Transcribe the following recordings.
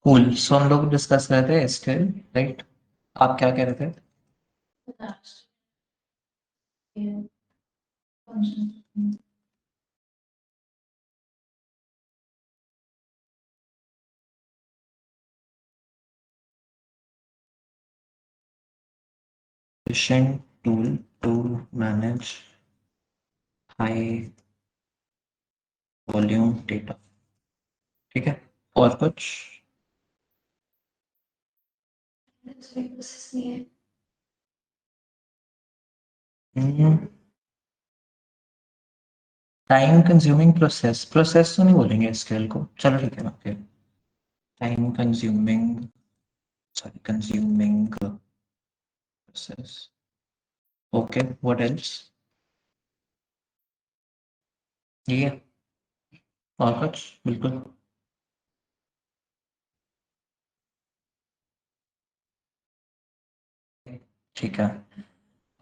Cool. सो हम लोग discuss कर रहे थे एसक्यूएल, राइट? आप क्या कह रहे थे? efficient tool to manage high volume data. ठीक है, और कुछ? टाइम कंज्यूमिंग प्रोसेस, प्रोसेस तो नहीं बोलेंगे एसक्यूएल को, चलो ठीक है ना, फिर time consuming, sorry consuming process. Okay, what else? ये है, और कुछ? बिल्कुल। ठीक है,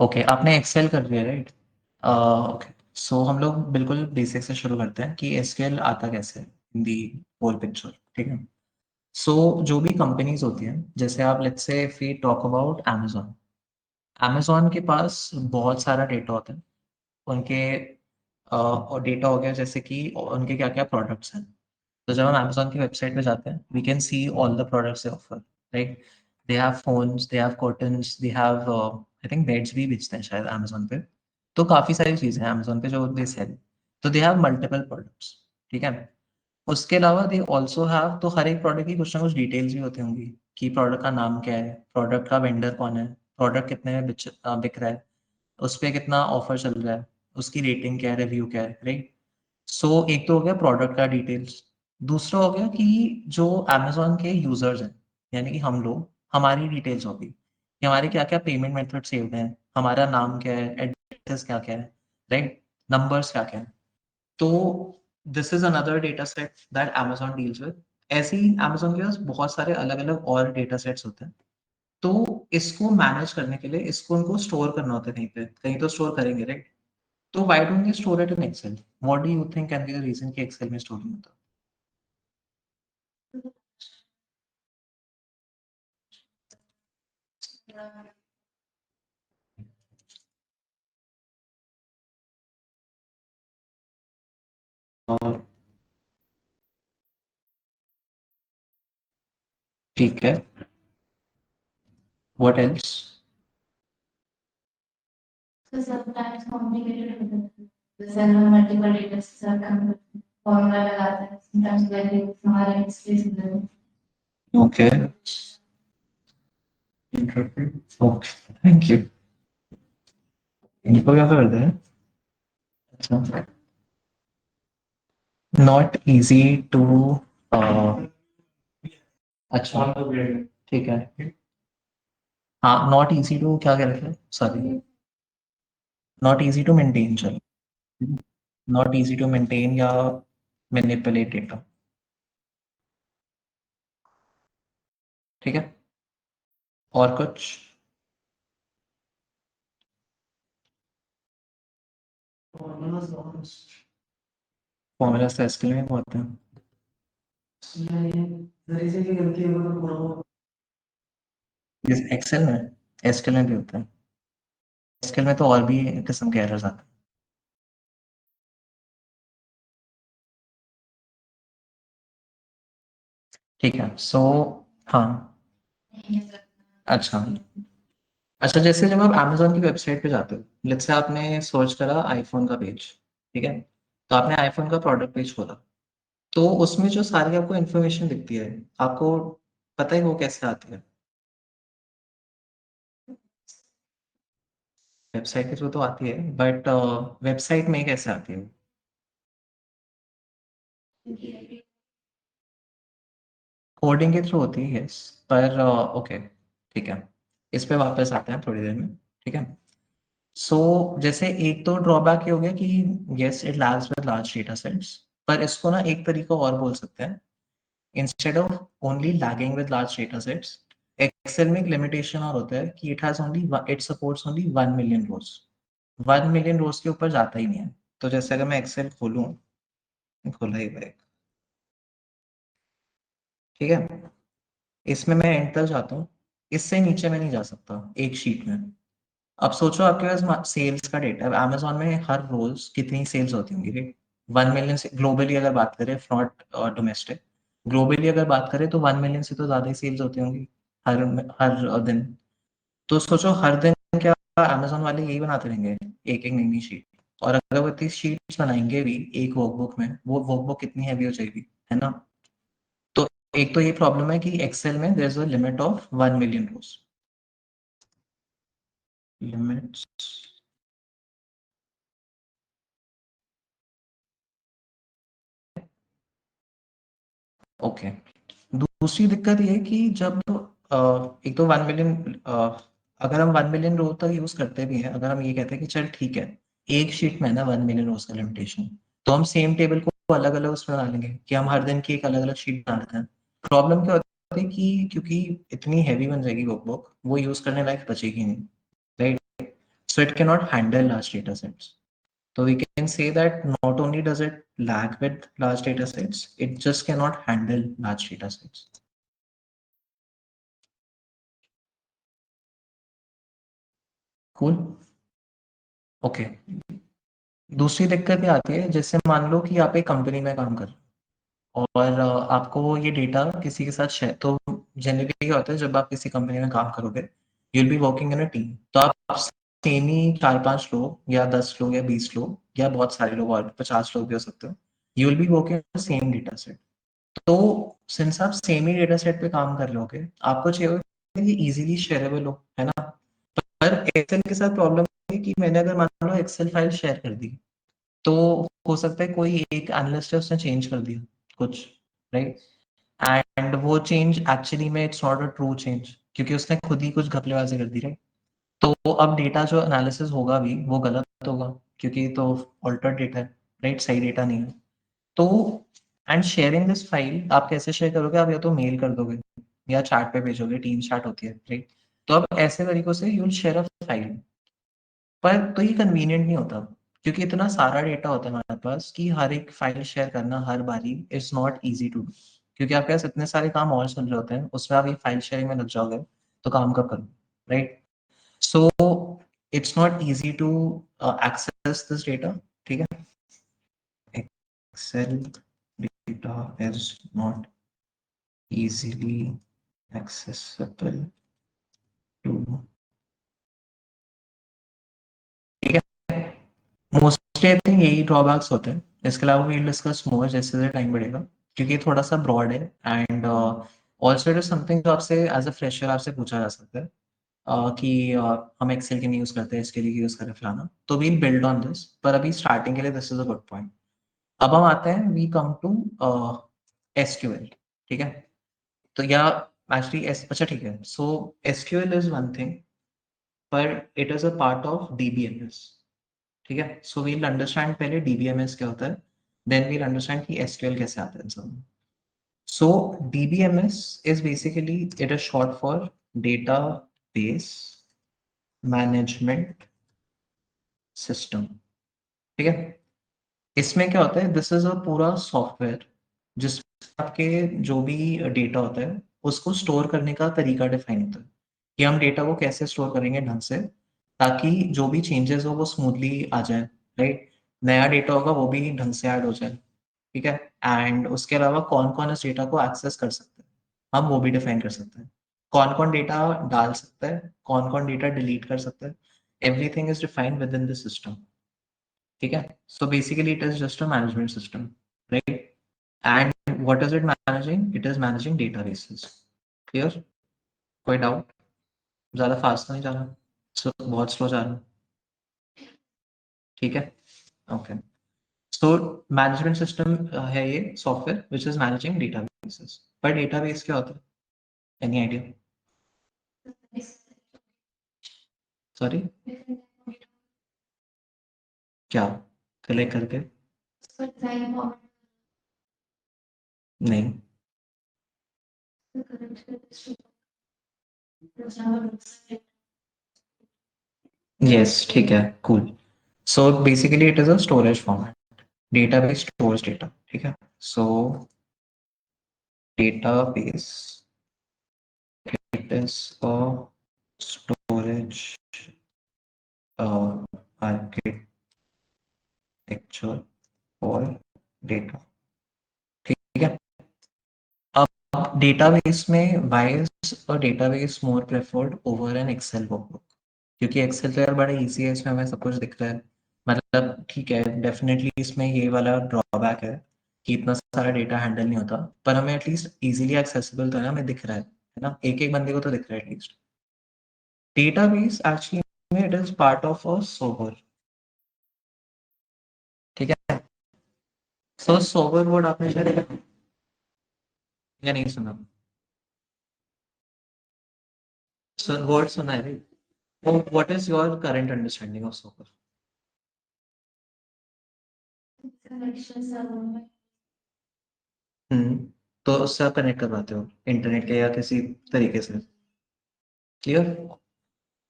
ओके, आपने एक्सेल कर लिया, राइट? ओके, सो हम लोग बिल्कुल बेसिक से शुरू करते हैं कि एसक्यूएल आता कैसे है इन दी होल पिक्चर। ठीक है, सो जो भी कंपनीज होती हैं, जैसे आप let's say if we talk about amazon, amazon के पास बहुत सारा डेटा होता है उनके। और डेटा हो गया जैसे कि उनके क्या क्या प्रोडक्ट्स हैं। तो जब हम amazon की वेबसाइट पे जाते हैं we can see all the products they offer, right? They have phones, they have cottons, they have I think beds भी बेचते हैं शायद amazon पे। तो काफ़ी सारी चीज़ें हैं amazon पे जो दे सेल। तो दे हैव मल्टीपल प्रोडक्ट्स, ठीक है। उसके अलावा दे ऑल्सो हैव, तो हर एक प्रोडक्ट की कुछ ना कुछ डिटेल्स भी होती होंगी कि प्रोडक्ट का नाम क्या है, प्रोडक्ट का वेंडर कौन है, प्रोडक्ट कितने में बिक रहा है, उस पे कितना ऑफर चल रहा है, उसकी रेटिंग क्या है, रिव्यू क्या है, राइट? सो एक तो हो गया प्रोडक्ट का डिटेल्स। दूसरा हो गया कि जो अमेज़न के यूज़र्स हैं, यानी कि हम लोग, हमारी डिटेल्स होगी कि हमारे क्या-क्या पेमेंट मेथड सेव्ड हैं, हमारा नाम क्या है, एड्रेस क्या-क्या है, राइट? नंबर्स क्या-क्या हैं। तो this is another data set that Amazon deals with. ऐसे ही अमेज़न के पास बहुत सारे अलग-अलग और डेटा सेट्स होते हैं। तो इसको मैनेज करने के लिए इसको उनको स्टोर करना होता है कहीं पे, कहीं तो स्टोर करेंगे, राइट? तो why don't they store it in Excel? What do you think can be the reason कि एक्सेल में स्टोर नहीं होता? और ठीक है, what else? So sometimes complicated होता है। जैसे हम मल्टीपल डेटा से सब काम करते हैं, फॉर्मूला लगाते हैं, sometimes वैल्यू हमारे स्पेस में। Okay, okay, thank you. इनको क्या करते हैं? अच्छा, नॉट ईज़ी टू अ, अच्छा, ठीक है। हाँ, नॉट ईज़ी टू क्या कह रहे थे? Sorry, not easy to maintain, चलो। नॉट ईज़ी टू मेंटेन या मैनिपुलेट डेटा, ठीक है? और कुछ? फॉर्मूलाज़ तो एसक्यूएल में बहुत हैं। यस, एक्सेल में, एसक्यूएल में भी होता है। एसक्यूएल में तो और भी किस्म के एरर्स आते हैं। ठीक है, सो हाँ, अच्छा। अच्छा, जैसे जब आप अमेज़न की वेबसाइट पे जाते हो, लेट्स से आपने सर्च करा आईफ़ोन का पेज, ठीक है? तो आपने आईफ़ोन का प्रोडक्ट पेज खोला, तो उसमें जो सारी आपको इन्फॉर्मेशन दिखती है, आपको पता है वो कैसे आती है? वेबसाइट के थ्रू तो आती है, बट वेबसाइट में कैसे आती है? कोडिंग के थ्रू होती है, यस। पर ओके, ठीक है। इस पे वापस आते हैं थोड़ी देर में, ठीक है? सो जैसे एक तो ड्रॉबैक ये हो गया कि yes it lags with large data sets, पर इसको ना एक तरीका और बोल सकते हैं। Instead of only lagging with large data sets, Excel में एक लिमिटेशन और होता है कि it supports only 1 million rows. 1 million rows के ऊपर जाता ही नहीं है। तो जैसे अगर मैं एक्सेल खोलूँ, खोला ही है, ठीक है? इसमें मैं एंड तक जाता हूँ, इससे नीचे मैं नहीं जा सकता एक शीट में। अब सोचो आपके पास सेल्स का डेटा है, अमेज़न में हर रोज़ कितनी सेल्स होती होंगी, राइट? 1 मिलियन से ग्लोबली अगर बात करें, इफ नॉट डोमेस्टिक, ग्लोबली अगर बात करें तो 1 मिलियन से तो ज़्यादा ही सेल्स होती होंगी हर हर दिन। तो सोचो हर दिन क्या अमेज़न वाले यही बनाते रहेंगे, एक-एक नई-नई शीट, और अगर वो इतनी शीट्स बनाएँगे भी एक वर्कबुक में, वो वर्कबुक कितनी हेवी हो जाएगी, है ना? तो एक तो ये प्रॉब्लम है कि एक्सेल में there is a limit of 1 million rows. Limits okay. दूसरी दिक्कत ये है कि जब एक तो 1 मिलियन, अगर हम 1 मिलियन रो तक यूज़ करते भी हैं, अगर हम ये कहते हैं कि चल ठीक है, एक शीट में है ना 1 मिलियन रोज़ का लिमिटेशन, तो हम सेम टेबल को अलग-अलग उसमें बना लेंगे कि हम हर दिन की एक अलग-अलग शीट बना लेते हैं। प्रॉब्लम क्या होती है कि क्योंकि इतनी हेवी बन जाएगी वर्कबुक, वो यूज़ करने लायक बचेगी नहीं, right? So it cannot handle large data sets. So we can say that not only does it lag with large data sets, it just cannot handle large data sets. Cool. Okay. दूसरी दिक्कत ये आती है, जैसे मान लो कि आप एक कंपनी में काम कर रहे हो और आपको ये डेटा किसी के साथ शेयर, तो जनरली क्या होता है जब आप किसी कंपनी में काम करोगे, you will be working in a team, तो आप सेम ही 4-5 लोग या 10 लोग या 20 लोग या बहुत सारे लोग और 50 लोग भी हो सकते हो, you will be working same data set. तो सिंस आप सेम ही डेटा सेट पे काम कर रहे होगे, आपको चाहिए होगा कि इजीली शेयरेबल हो, है ना? पर एक्सेल के साथ प्रॉब्लम है कि मैंने अगर मान लो एक्सेल फाइल शेयर कर दी, तो हो सकता है कोई एक एनालिस्ट है उसने चेंज कर दिया कुछ, राइट? एंड वो चेंज एक्चुअली में it's not a true change, क्योंकि उसने खुद ही कुछ घपलेबाजी कर दी, राइट? तो अब डेटा जो एनालिसिस होगा भी वो गलत होगा, क्योंकि तो ऑल्टर्ड डेटा है, राइट? सही डेटा नहीं है। तो एंड शेयरिंग दिस फाइल आप कैसे शेयर करोगे? आप या तो मेल कर दोगे या चैट पे भेजोगे, टीम चैट होती है, राइट? तो अब ऐसे तरीकों से you will share a file, पर तो ये कन्वीनिएंट नहीं होता, क्योंकि इतना सारा डेटा होता है हमारे पास कि हर एक फाइल शेयर करना हर बारी it's not easy to do, क्योंकि आपके पास इतने सारे काम और चल रहे होते हैं, उसमें आप ये फाइल शेयरिंग में लग जाओगे तो काम कब करोगे, right? So it's not easy to access this data, ठीक है? Excel data is not easily accessible to, ठीक है? मोस्टली आई थिंक यही ड्रॉबैक्स होते हैं, इसके अलावा वील डिस्कस मोर जैसे जैसे टाइम बढ़ेगा, क्योंकि ये थोड़ा सा ब्रॉड है and also it is something जो आपसे एज अ फ्रेशर आपसे पूछा जा सकता है, कि हम एक्सेल क्यों नहीं यूज करते, इसके लिए यूज करें फलाना, तो वील बिल्ड ऑन दिस, पर अभी स्टार्टिंग के लिए this is a good point. अब हम आते हैं, वी कम टू एसक्यूएल, ठीक है? तो या एक्चुअली एस अच्छा ठीक है, so SQL is one thing, पर it is a part of DBMS, ठीक है? सो वील अंडरस्टैंड पहले डीबीएमएस क्या होता है, देन वील अंडरस्टैंड कि एसक्यूएल कैसे आता है इन सब में। So DBMS is basically it is short for database management system, ठीक है? इसमें क्या होता है, दिस इज अ पूरा सॉफ्टवेयर जिसमें आपके जो भी डेटा होता है उसको स्टोर करने का तरीका डिफाइन होता है, कि हम डेटा को कैसे स्टोर करेंगे ढंग से, ताकि जो भी चेंजेस हो वो स्मूथली आ जाए, राइट? नया डेटा होगा वो भी ढंग से ऐड हो जाए, ठीक है? एंड उसके अलावा कौन कौन इस डेटा को एक्सेस कर सकते हैं, हम वो भी डिफाइन कर सकते हैं, कौन कौन डेटा डाल सकता है, कौन कौन डेटा डिलीट कर सकता है, everything is defined with in the system, ठीक है? So basically it is just a management system, right? And what is it managing? It is managing databases. Clear? कोई डाउट? ज्यादा फास्ट नहीं जा रहा, बहुत स्लो जा रहा है, ठीक है? ओके। सो मैनेजमेंट सिस्टम है ये software which is managing databases, पर डेटाबेस क्या होता है? Any idea? सॉरी, क्या कलेक्ट करके? नहीं। यस, ठीक है, cool. So basically it is a storage format, database stores data, ठीक है? सो database it is a storage architecture for data. ठीक है। अब डेटाबेस में why is a database more preferred over an Excel workbook? क्योंकि Excel तो यार बड़ा इजी है, इसमें हमें सब कुछ दिख रहा है। मतलब ठीक है, डेफिनेटली इसमें ये वाला ड्रॉबैक है कि इतना सारा डेटा हैंडल नहीं होता, पर हमें एटलीस्ट इजीली एक्सेसिबल तो है ना, हमें दिख रहा है ना, एक एक बंदे को तो दिख रहा है एटलीस्ट। डेटाबेस एक्चुअली में it is part of a server. ठीक है। सो सर्वर वर्ड आपने शायद या नहीं सुना? सर वर्ड सुना है right? What is your current understanding of server? Connection server में हम्म। तो उससे आप कनेक्ट करवाते हो इंटरनेट के या किसी तरीके से। क्लियर?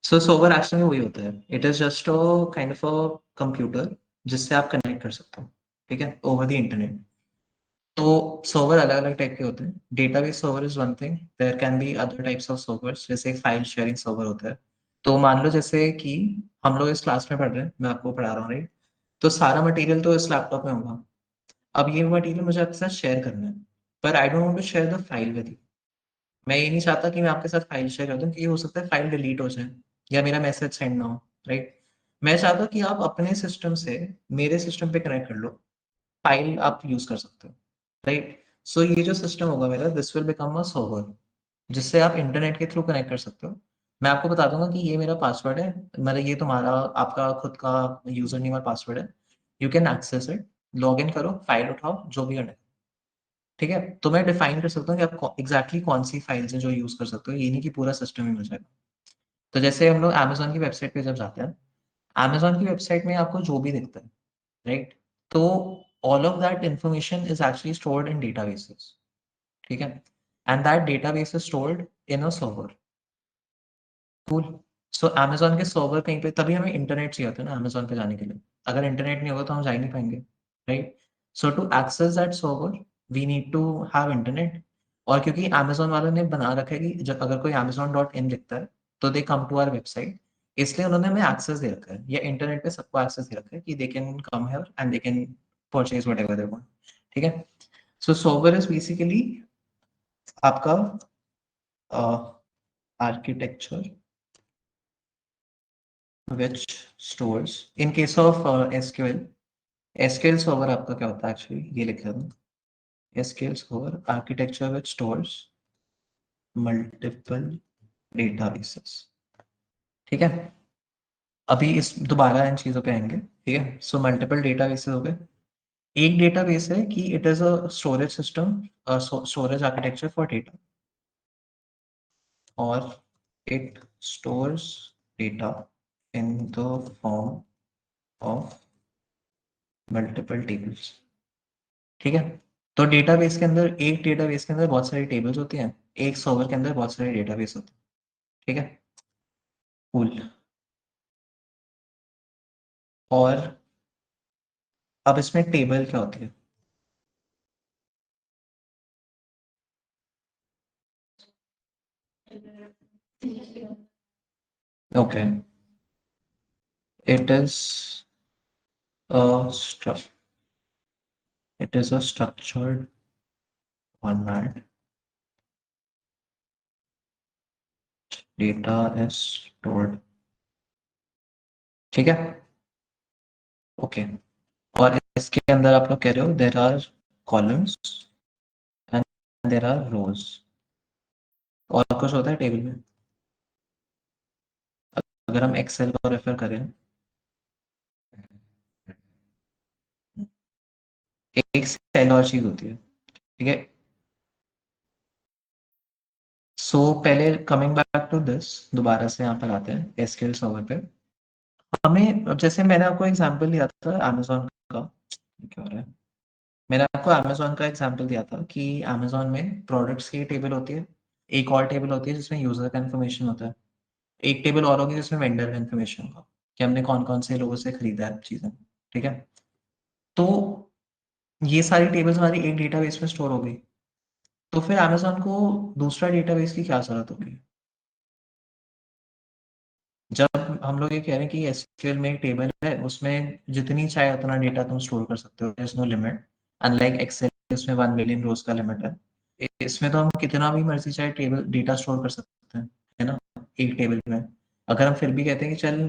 सो सर्वर एक्चुअली में वही होता है, it is just a kind of a computer जिससे आप कनेक्ट कर सकते हो, ठीक है, ओवर द इंटरनेट। तो सर्वर अलग अलग टाइप के होते हैं। Database server is one thing, there can be other types of servers, जैसे फाइल शेयरिंग सर्वर होता है। तो मान लो जैसे कि हम लोग इस क्लास में पढ़ रहे हैं, मैं आपको पढ़ा रहा हूँ राइट, तो सारा मटेरियल तो इस लैपटॉप में होगा। अब ये मटेरियल मुझे आपके साथ शेयर करना है, पर I don't want to share the file with you. मैं ये नहीं चाहता कि मैं आपके साथ फाइल शेयर कर दूं, क्योंकि हो सकता है फाइल डिलीट हो जाए या मेरा मैसेज सेंड ना हो, राइट। मैं चाहता हूँ कि आप अपने सिस्टम से मेरे सिस्टम पे कनेक्ट कर लो, फाइल आप यूज कर सकते हो, राइट। सो ये जो सिस्टम होगा मेरा, this will become a server जिससे आप इंटरनेट के थ्रू कनेक्ट कर सकते हो। मैं आपको बता दूंगा कि ये मेरा पासवर्ड है, मेरा ये तुम्हारा आपका खुद का यूजर नेम और पासवर्ड है। You can access it, log in करो, फाइल उठाओ, जो भी करना है। ठीक है, तो मैं डिफाइन कर सकता हूँ कि आप एग्जैक्टली कौन सी फाइल्स है जो यूज कर सकते हो, ये नहीं कि पूरा सिस्टम ही मिल जाएगा। तो जैसे हम लोग अमेजोन की वेबसाइट पे जब जाते हैं, अमेजोन की वेबसाइट में आपको जो भी दिखता है, राइट, तो all of that information is actually stored in databases. ठीक है, and that database is stored in a server. Cool. So Amazon के सर्वर कहीं पे, तभी हमें इंटरनेट चाहिए होता है ना अमेज़न पे जाने के लिए। अगर इंटरनेट नहीं होगा तो हम जा ही नहीं पाएँगे, right? So to access that server we need to have internet. और क्योंकि अमेज़न वालों ने बना रखा है कि जब अगर कोई amazon.in लिखता है तो दे कम टू आवर वेबसाइट, इसलिए उन्होंने हमें एक्सेस दे रखा है, या इंटरनेट पे सबको एक्सेस दे रखा है कि they can come here and they can purchase whatever they want. ठीक है? सो सर्वर इज़ बेसिकली आपका अ, architecture which stores in case of SQL server आपका क्या होता है एक्चुअली, ये लिख लेता हूँ। SQL server architecture which stores multiple databases। ठीक है, अभी इस दोबारा इन चीजों पे आएंगे, ठीक है। सो मल्टीपल डेटाबेसेस हो गए। एक डेटाबेस है कि it is a storage system, storage architecture for data, और it stores data in the form of multiple tables. ठीक है, तो डेटाबेस के अंदर, एक डेटाबेस के अंदर बहुत सारी टेबल्स होती हैं, एक सर्वर के अंदर बहुत सारे डेटाबेस होते हैं। ठीक है, कूल। और अब इसमें टेबल क्या होती है? Okay, it is a it is a structured format, data is stored. ठीक है, ओके। और इसके अंदर आप लोग कह रहे हो there are columns and there are rows, और कुछ होता है टेबल में? अगर हम एक्सेल को रेफर करें, एक सेल और चीज होती है, ठीक है। सो पहले कमिंग बैक टू दिस, दोबारा से यहाँ पर आते हैं एसक्यूएल सर्वर पे। हमें, अब जैसे मैंने आपको एग्जांपल दिया था अमेज़न का, क्या हो रहा है, मैंने आपको अमेज़न का एग्जांपल दिया था कि अमेज़न में प्रोडक्ट्स की टेबल होती है, एक और टेबल होती है जिसमें यूजर का इन्फॉर्मेशन होता है, एक टेबल और होगी जिसमें वेंडर का इन्फॉर्मेशन होगा कि हमने कौन कौन से लोगों से खरीदा है चीजें। ठीक है, तो ये सारी टेबल्स हमारी एक डेटाबेस में स्टोर हो गई, तो फिर अमेज़न को दूसरा डेटाबेस की क्या जरूरत होगी? जब हम लोग ये कह रहे हैं कि एसक्यूएल में एक टेबल है, उसमें जितनी चाहे उतना डेटा तुम स्टोर कर सकते हो, there is no limit. Unlike Excel, इसमें 1 मिलियन रोज का लिमिट है। इसमें तो हम कितना भी मर्जी चाहे टेबल डेटा स्टोर कर सकते हैं, है ना, एक टेबल में। अगर हम फिर भी कहते हैं कि चल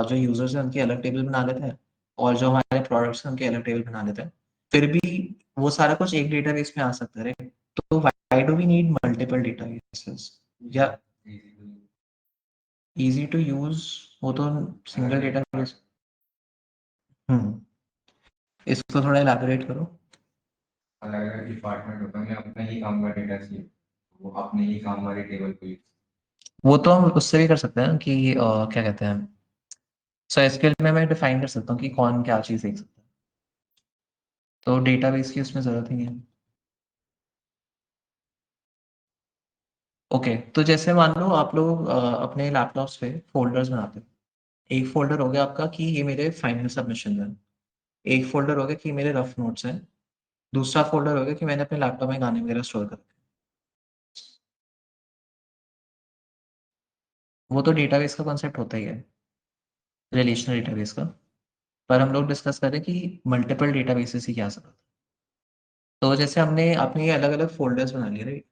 जो यूजर्स हैं उनकी अलग टेबल बना लेते हैं, और जो हमारे प्रोडक्ट्स हैं उनके अलग टेबल बना लेते हैं, फिर भी वो सारा कुछ एक डेटाबेस में आ सकता है, right? तो why do we need multiple databases? या इजी टू यूज, वो तो सिंगल डेटाबेस। हम्म, इसको थोड़ा इलाबोरेट करो। अलग अलग डिपार्टमेंट होता है, अपना ही काम का डेटा चाहिए, वो अपने ही काम वाले टेबल को use। वो तो हम उससे भी कर सकते हैं कि क्या कहते हैं, सो एसक्यूएल में मैं डिफाइन कर सकता हूँ कि कौन क्या चीज़ देख सकता है, तो डेटाबेस की उसमें ज़रूरत ही नहीं है। ओके, तो जैसे मान लो आप लोग अपने लैपटॉप्स पे फोल्डर्स बनाते हो। एक फोल्डर हो गया आपका कि ये मेरे फाइनल सबमिशन है, एक फोल्डर हो गया कि मेरे रफ नोट्स हैं, दूसरा फोल्डर हो गया कि मैंने अपने लैपटॉप में गाने वगैरह स्टोर कर रखे हैं। वो तो डेटाबेस का कॉन्सेप्ट होता ही है, रिलेशनल डेटाबेस का। पर हम लोग डिस्कस करें कि मल्टीपल डेटाबेसेस ही क्या सब। तो जैसे हमने आपने ये अलग अलग फोल्डर्स बना लिए, राइट?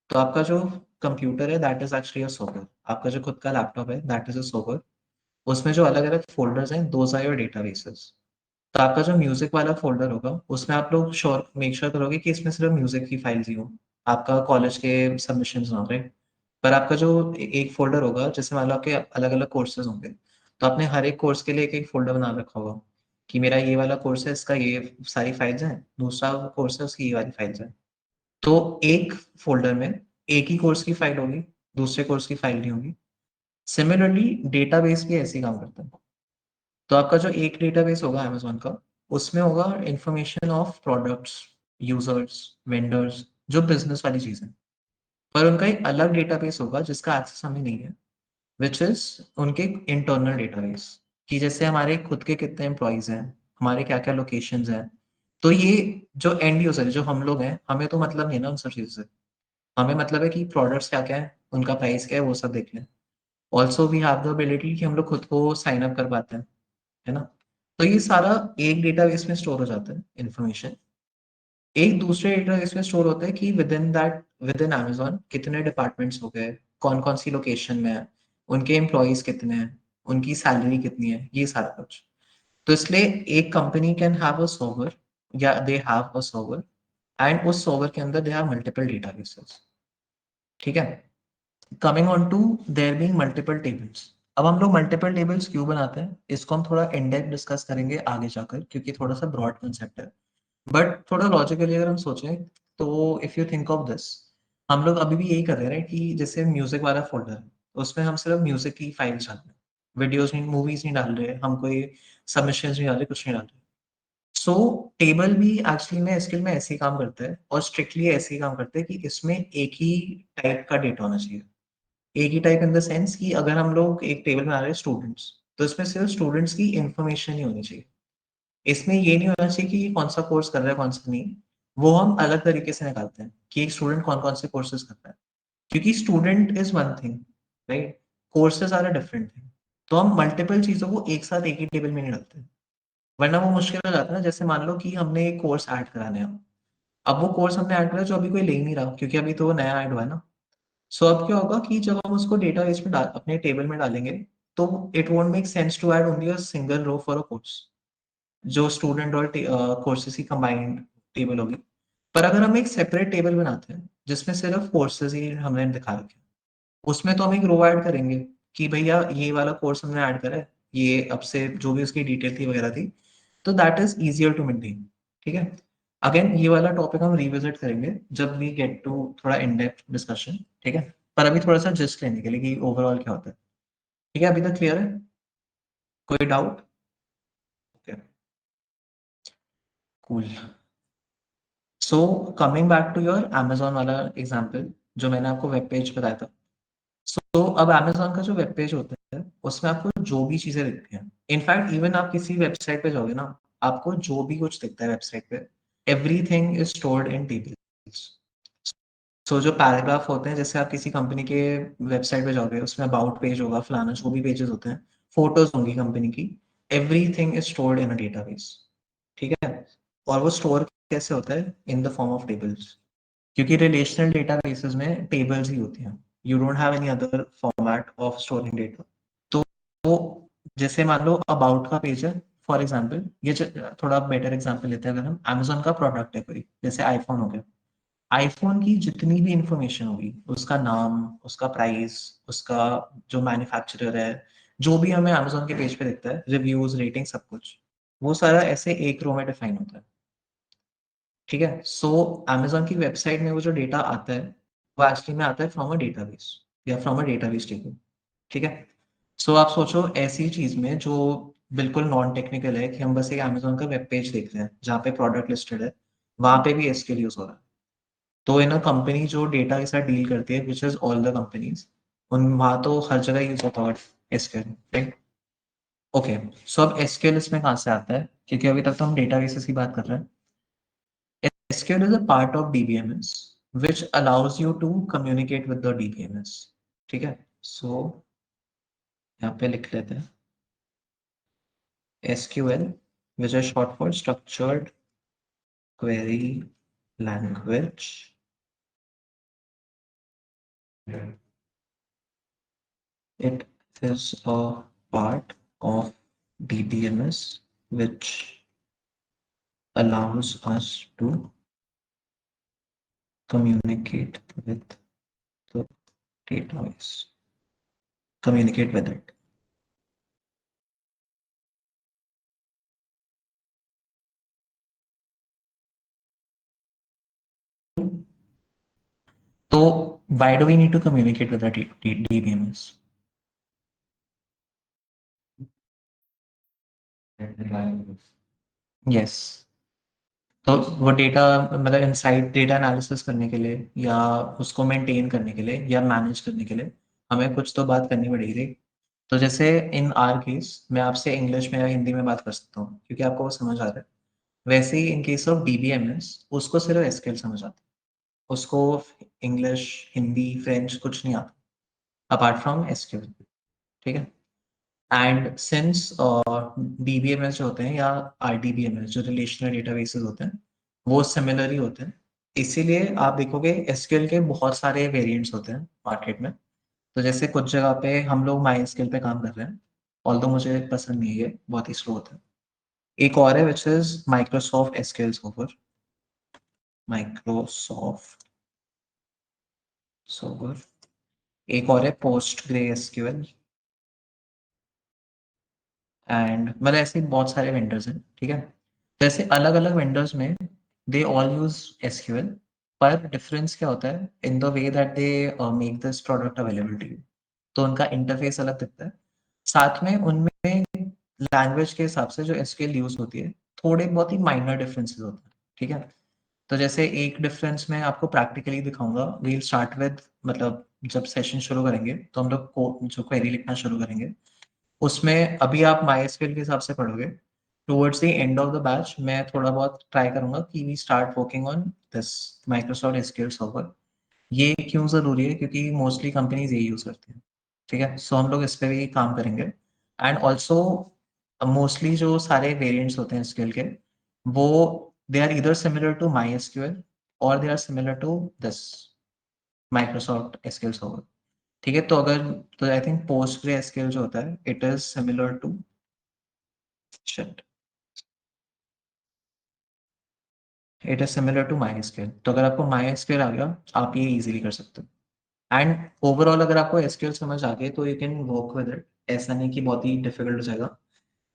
तो आपका जो कंप्यूटर है that is actually a server, आपका जो खुद का लैपटॉप है दैट इज अ सर्वर। उसमें जो अलग अलग फोल्डर्स हैं दोज आर योर डेटाबेसेस। तो आपका जो म्यूजिक वाला फ़ोल्डर होगा, उसमें आप लोग मेक श्योर करोगे कि इसमें सिर्फ़ म्यूज़िक की फाइल्स ही हों। आपका कॉलेज के सबमिशंस ना हो, राइट? पर आपका जो एक फ़ोल्डर होगा, जैसे मान लो आपके अलग-अलग कोर्सेज़ होंगे, तो आपने हर एक कोर्स के लिए एक-एक फ़ोल्डर बना रखा होगा, कि मेरा ये वाला कोर्स है, इसका ये सारी फाइल्स हैं, दूसरा कोर्स है, उसकी ये वाली फाइल्स हैं। तो एक फ़ोल्डर में एक ही कोर्स की फाइल होगी, दूसरे कोर्स की फाइल नहीं होगी। सिमिलरली डेटाबेस भी ऐसे ही काम करता है। तो आपका जो एक डेटाबेस होगा अमेज़न का, उसमें होगा information of products, users, vendors, जो बिज़नेस वाली चीज़ें। पर उनका एक अलग डेटाबेस होगा जिसका एक्सेस हमें नहीं है, व्हिच इज़ उनके इंटरनल डेटाबेस, कि जैसे हमारे खुद के कितने एम्प्लॉइज़ हैं, हमारे क्या-क्या लोकेशंस हैं। तो ये जो एंड यूज़र है, जो हम लोग हैं, हमें तो मतलब नहीं है ना उन सब चीज़ों से। हमें मतलब है कि प्रोडक्ट्स क्या-क्या हैं, उनका प्राइस क्या है, वो सब देख लें। Also we have the ability कि हम लोग खुद को साइन अप कर पाते हैं। है ना? तो ये सारा एक डेटाबेस में स्टोर हो जाता है इन्फॉर्मेशन। एक दूसरे डेटाबेस में स्टोर होता है कि विद इन अमेज़न कितने डिपार्टमेंट्स हो गए, कौन-कौन सी लोकेशन में है, उनके एम्प्लॉइज़ कितने हैं, उनकी सैलरी कितनी है, ये सारा कुछ। तो इसलिए एक company can have a server, या they have a server, and उस सर्वर के अंदर दे हैव मल्टीपल डेटाबेसेस। ठीक है? Coming on to there being multiple tables. अब हम लोग मल्टीपल टेबल्स क्यों बनाते हैं, इसको हम थोड़ा इन डेप्थ डिस्कस करेंगे आगे जाकर, क्योंकि थोड़ा सा ब्रॉड कंसेप्ट है। बट थोड़ा लॉजिकली अगर हम सोचें, तो if you think of this, हम लोग अभी भी यही कर रहे हैं, राइट? कि जैसे म्यूजिक वाला फोल्डर है, उसमें हम सिर्फ म्यूजिक की फाइल्स डाल रहे हैं, वीडियोस नहीं, मूवीज नहीं डाल रहे, हम कोई सबमिशंस नहीं डाल रहे, कुछ नहीं डाल रहे। सो टेबल भी एक्चुअली में एसक्यूएल में ऐसे ही काम करता है, और स्ट्रिक्टली ऐसे ही काम करते हैं कि इसमें एक ही टाइप का डेटा होना चाहिए। एक ही टाइप इन द सेंस कि अगर हम लोग एक टेबल बना रहे हैं स्टूडेंट्स, तो इसमें सिर्फ स्टूडेंट्स की इन्फॉर्मेशन ही होनी चाहिए। इसमें ये नहीं होना चाहिए कि कौन सा कोर्स कर रहा है, कौन सा नहीं। वो हम अलग तरीके से निकालते हैं कि एक स्टूडेंट कौन-कौन से कोर्सेज़ कर रहा है। क्योंकि student is one thing, right? Courses are a different thing. तो हम मल्टीपल चीज़ों को एक साथ एक ही टेबल में नहीं डालते। वरना वो मुश्किल हो जाता है ना, जैसे मान लो कि हमने एक कोर्स ऐड कराना है। अब वो कोर्स हमने ऐड करा जो अभी कोई ले ही नहीं रहा, क्योंकि अभी तो वो नया ऐड हुआ है ना। सो अब क्या होगा कि जब हम उसको डेटाबेस में अपने टेबल में डालेंगे, तो it won't make sense to add only a single row for a course, जो स्टूडेंट और कोर्सेज की कंबाइंड टेबल होगी। पर अगर हम एक सेपरेट टेबल बनाते हैं जिसमें सिर्फ कोर्सेज ही हमने दिखा रखे हैं, उसमें तो हम एक रो ऐड करेंगे कि भैया ये वाला कोर्स हमने ऐड करा है, ये अब से जो भी उसकी डिटेल थी वगैरह थी, तो that is easier to maintain. ठीक है? अगेन ये वाला टॉपिक हम रिविजिट करेंगे जब वी गेट टू थोड़ा इन डेप्थ डिस्कशन। ठीक है? पर अभी थोड़ा सा जस्ट लेने के लिए कि ओवरऑल क्या होता है। ठीक है, अभी तक क्लियर है? कोई doubt? Okay, cool. So coming back to your Amazon वाला एग्ज़ाम्पल, जो मैंने आपको वेब पेज बताया था। सो अब अमेज़न का जो वेब पेज होता है, उसमें आपको जो भी चीज़ें दिखती हैं, इनफैक्ट इवन आप किसी वेबसाइट पे जाओगे ना, आपको जो भी कुछ दिखता है वेबसाइट पे, everything is stored in tables. So जो पैराग्राफ होते हैं, जैसे आप किसी कंपनी के वेबसाइट पे जाओगे, उसमें अबाउट पेज होगा, फलाना जो भी पेजेस होते हैं, फोटोज होंगी कंपनी की, everything is stored in a database, ठीक है। और वो स्टोर कैसे होता है? In the form of tables, क्योंकि रिलेशनल डेटाबेसेस में टेबल्स ही होती हैं, you don't have any other format of storing data. तो जैसे मान लो अबाउट का पेज है, फॉर एग्जांपल, थोड़ा बेटर एग्जांपल लेते हैं, अगर हम अमेजोन का प्रोडक्ट है कोई, जैसे आईफोन हो गया, आईफोन की जितनी भी इंफॉर्मेशन होगी, उसका नाम, उसका प्राइस, उसका जो मैन्युफैक्चरर है, जो भी हमें अमेजोन के पेज पे दिखता है, रिव्यूज, रेटिंग, सब कुछ, वो सारा ऐसे एक रो में डिफाइन होता है, ठीक है। सो अमेजोन की वेबसाइट में वो जो डेटा आता है, वो एक्चुअली में आता है फ्रॉम अ डेटाबेस, या फ्रॉम अ डेटाबेस टेबल, ठीक है। सो आप सोचो ऐसी चीज में जो बिल्कुल नॉन टेक्निकल है, कि हम बस एक अमेजोन का वेब पेज देख रहे हैं जहाँ पे प्रोडक्ट लिस्टेड है, वहां पे भी एसक्यूएल यूज हो रहा है। तो इन अ कंपनी जो डेटा के साथ डील करती है, which is all the companies, उन वहां तो हर जगह यूज होता है एसक्यूएल, राइट। ओके, सो अब एसक्यूएल इसमें कहाँ से आता है? क्योंकि अभी तक तो हम डेटाबेसेस की बात कर रहे हैं। SQL is a part of DBMS which allows you to communicate with the DBMS, ठीक है। सो यहाँ पे लिख लेते हैं SQL, which is short for Structured Query Language. It is a part of DBMS which allows us to communicate with the database, communicate with it. So why do we need to communicate with the DBMS? Yes, तो वो data, मतलब inside data analysis करने के लिए, या उसको maintain करने के लिए, या मैनेज करने के लिए, हमें कुछ तो बात करनी पड़ेगी। तो जैसे इन आर केस, मैं आपसे इंग्लिश में या हिंदी में बात कर सकता हूँ क्योंकि आपको वो समझ आ रहा है। वैसे ही इन केस ऑफ डीबीएमएस, उसको सिर्फ एसक्यूएल समझ आता है, उसको इंग्लिश, हिंदी, फ्रेंच कुछ नहीं आता अपार्ट फ्रॉम एसक्यूएल, ठीक है। एंड सिंस डीबीएमएस जो होते हैं, या आरडीबीएमएस जो रिलेशनल डेटाबेसेस होते हैं, वो सिमिलर ही होते हैं। इसीलिए आप देखोगे एसक्यूएल के बहुत सारे वेरिएंट्स होते हैं मार्केट में। तो जैसे कुछ जगह पे हम लोग माई एसक्यूएल पे काम कर रहे हैं, ऑल्दो मुझे पसंद नहीं है, ये बहुत ही स्लो होता है। एक और है which is Microsoft SQL server, Microsoft server. एक और है पोस्ट ग्रे एसक्यूएल, एंड मतलब ऐसे बहुत सारे वेंडर्स हैं, ठीक है। जैसे अलग अलग वेंडर्स में दे ऑल यूज एसक्यूएल, पर डिफरेंस क्या होता है? In the way that they make this product available to you. तो उनका इंटरफेस अलग दिखता है, साथ में उनमें लैंग्वेज के हिसाब से जो एसक्यूएल यूज होती है, थोड़े बहुत ही माइनर डिफरेंसेस होते हैं, ठीक है। तो जैसे एक डिफरेंस मैं आपको प्रैक्टिकली दिखाऊंगा, वील स्टार्ट विद, मतलब जब सेशन शुरू करेंगे तो हम लोग जो क्वेरी लिखना शुरू करेंगे, उसमें अभी आप माइस्क्वेल के हिसाब से पढ़ोगे, towards the end of the batch मैं थोड़ा बहुत ट्राई करूंगा कि we start working on this Microsoft SQL server. ये क्यों जरूरी है? क्योंकि मोस्टली कंपनीज ये यूज करती हैं, ठीक है। सो हम लोग इस पे भी काम करेंगे। एंड ऑल्सो मोस्टली जो सारे वेरिएंट्स होते हैं एसक्यूएल के, वो दे आर इधर सिमिलर टू माई एसक्यूएल, और they are similar to this Microsoft SQL server, ठीक है। तो अगर, तो I think PostgreSQL जो होता है, it is similar to, shit, it is similar to MySQL. तो अगर आपको माई एसक्यूएल आ गया, आप ये इजीली कर सकते हो। एंड ओवरऑल अगर आपको एसक्यूएल समझ आ गए, तो you can work with it. ऐसा नहीं कि बहुत ही डिफिकल्ट हो जाएगा,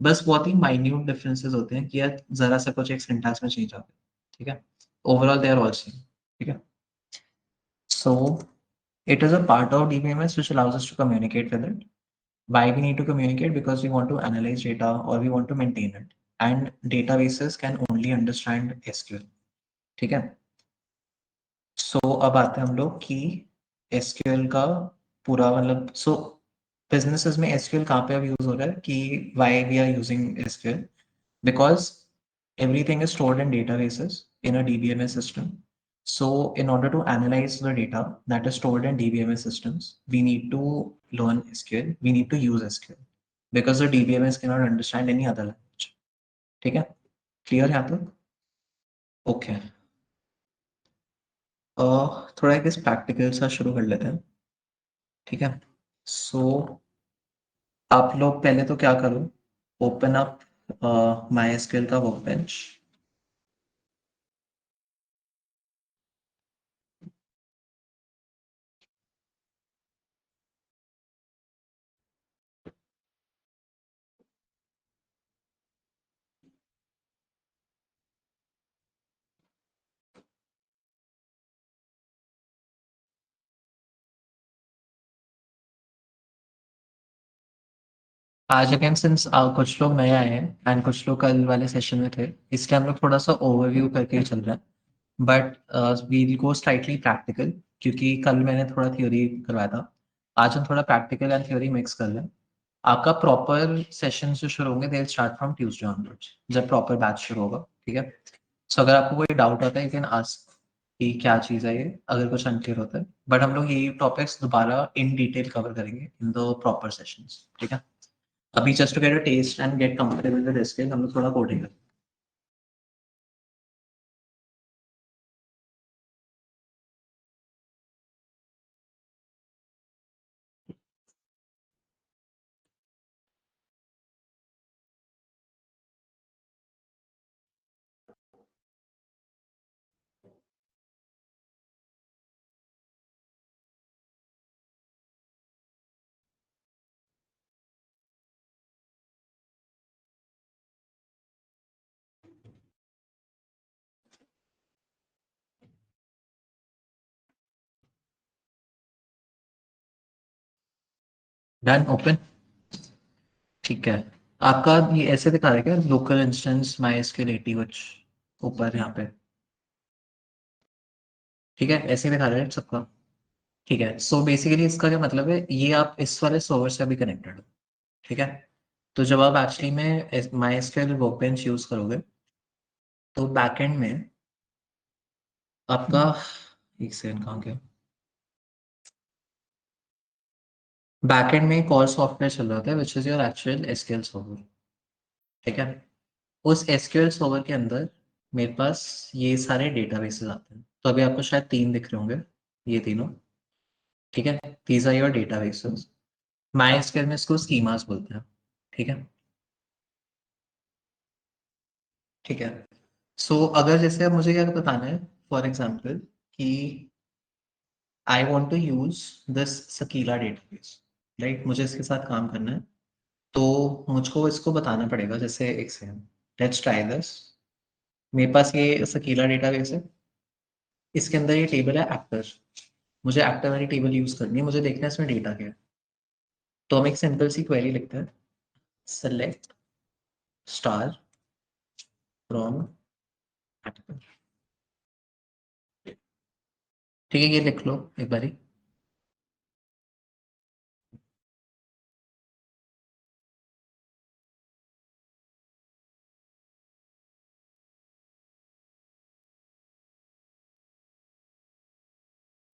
बस बहुत ही माइन्यूट डिफरेंसेस होते हैं कि यार जरा सा कुछ एक सिंटैक्स में चेंज आ गया, ठीक है। Overall they are all same, ठीक है। सो it is a part of DBMS which allows us to communicate with it. Why we need to communicate? Because we want to analyze data or we want to maintain it. And databases can only understand SQL. ठीक है। सो अब आते हैं हम लोग कि SQL का पूरा, मतलब सो बिजनेसेस में एसक्यूएल कहाँ पे अब यूज हो रहा है, कि why we are using SQL, because everything is stored in databases in a DBMS system, So in order to analyze the data that is stored in DBMS systems, we need to learn SQL. We need to use SQL because the DBMS cannot understand any other language. ठीक है, clear यहाँ तक? Okay, थोड़ा एक practical सा शुरू कर लेते हैं, ठीक है? सो आप लोग पहले तो क्या करो, ओपन अप माई एसक्यूएल का वर्कबेंच। आज अगेन सिंस कुछ लोग नए आए हैं एंड कुछ लोग कल वाले सेशन में थे, इसलिए हम लोग थोड़ा सा ओवरव्यू करके चल रहे हैं, but we will go slightly practical, क्योंकि कल मैंने थोड़ा थ्योरी करवाया था। आज हम थोड़ा प्रैक्टिकल एंड थ्योरी मिक्स कर रहे हैं। आपका प्रॉपर सेशन जो शुरू होंगे they start from Tuesday onwards, जब प्रॉपर बैच शुरू होगा, ठीक है? सो अगर आपको कोई डाउट आता है यू कैन आस्क कि क्या चीज़ है ये, अगर कुछ अनक्लियर होता है, बट हम लोग ये टॉपिक्स दोबारा इन डिटेल कवर करेंगे इन द प्रॉपर सेशंस, ठीक है? अभी just to get a taste and get comfortable with SQL हम लोग थोड़ा कोडिंग करें। डन, ओपन, ठीक है? आपका ये ऐसे दिखा रहा है क्या, लोकल इंस्टेंस माई एसक्यूएल 80 कुछ ऊपर यहाँ पे, ठीक है? ऐसे दिखा रहा है सबका, ठीक है? सो बेसिकली इसका क्या मतलब है, ये आप इस वाले सर्वर से अभी कनेक्टेड हो, ठीक है? तो जब आप एक्चुअली में माई एसक्यूएल वर्कबेंच यूज करोगे तो बैकएंड में आपका, एक सेकंड कहाँ गया, बैकएंड में एक और सॉफ्टवेयर चल रहा था which is your actual SQL server, ठीक है? उस एसक्यूएल सर्वर के अंदर मेरे पास ये सारे डेटाबेसेस आते हैं, तो अभी आपको शायद 3 दिख रहे होंगे, ये तीनों, ठीक है? These are your databases. MySQL में इसको स्कीमास बोलते हैं, ठीक है? ठीक है, सो अगर जैसे अब मुझे क्या बताना है, फॉर एग्जाम्पल कि I want to use this Sakila database, right? मुझे इसके साथ काम करना है, तो मुझको इसको बताना पड़ेगा, जैसे एक सेकंड, लेट्स ट्राई दिस। मेरे पास ये सकीला डेटाबेस है, इसके अंदर ये टेबल है एक्टर, मुझे एक्टर वाली टेबल यूज करनी है, मुझे देखना है इसमें डेटा क्या है। तो हम एक सिंपल सी क्वेरी लिखते हैं, सेलेक्ट स्टार फ्रॉम एक्टर, ठीक है? ये लिख लो एक बारी।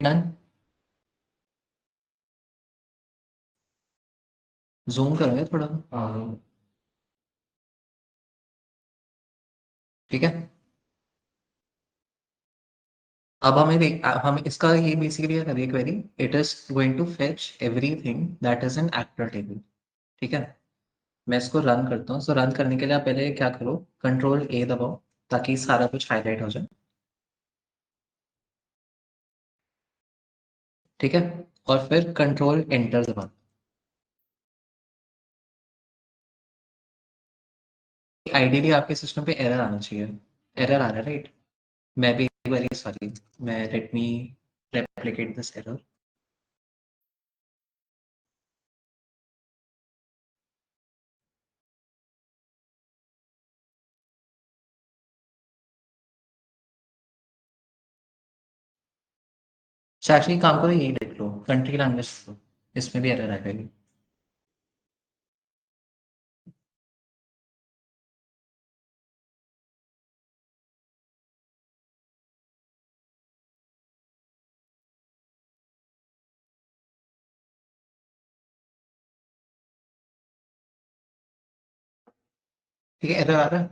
डन, जूम करोगे थोड़ा, हाँ, ठीक है? अब हमें देख, हम इसका ये बेसिकली क्या करिए query, it is going to fetch everything that is in actor table, ठीक है? मैं इसको रन करता हूँ, सो रन करने के लिए आप पहले क्या करो, कंट्रोल ए दबाओ ताकि सारा कुछ हाईलाइट हो जाए, ठीक है? और फिर कंट्रोल एंटर दबाओ। आइडियली आपके सिस्टम पे एरर आना चाहिए, एरर आ रहा है, राइट? मैं भी वेरी सॉरी, मैं let me replicate this error. अच्छा एक्चुअली काम करो, यही देख लो, कंट्री लैंग्वेज, इसमें भी एरर आएगा। ठीक है, एरर आ रहा है,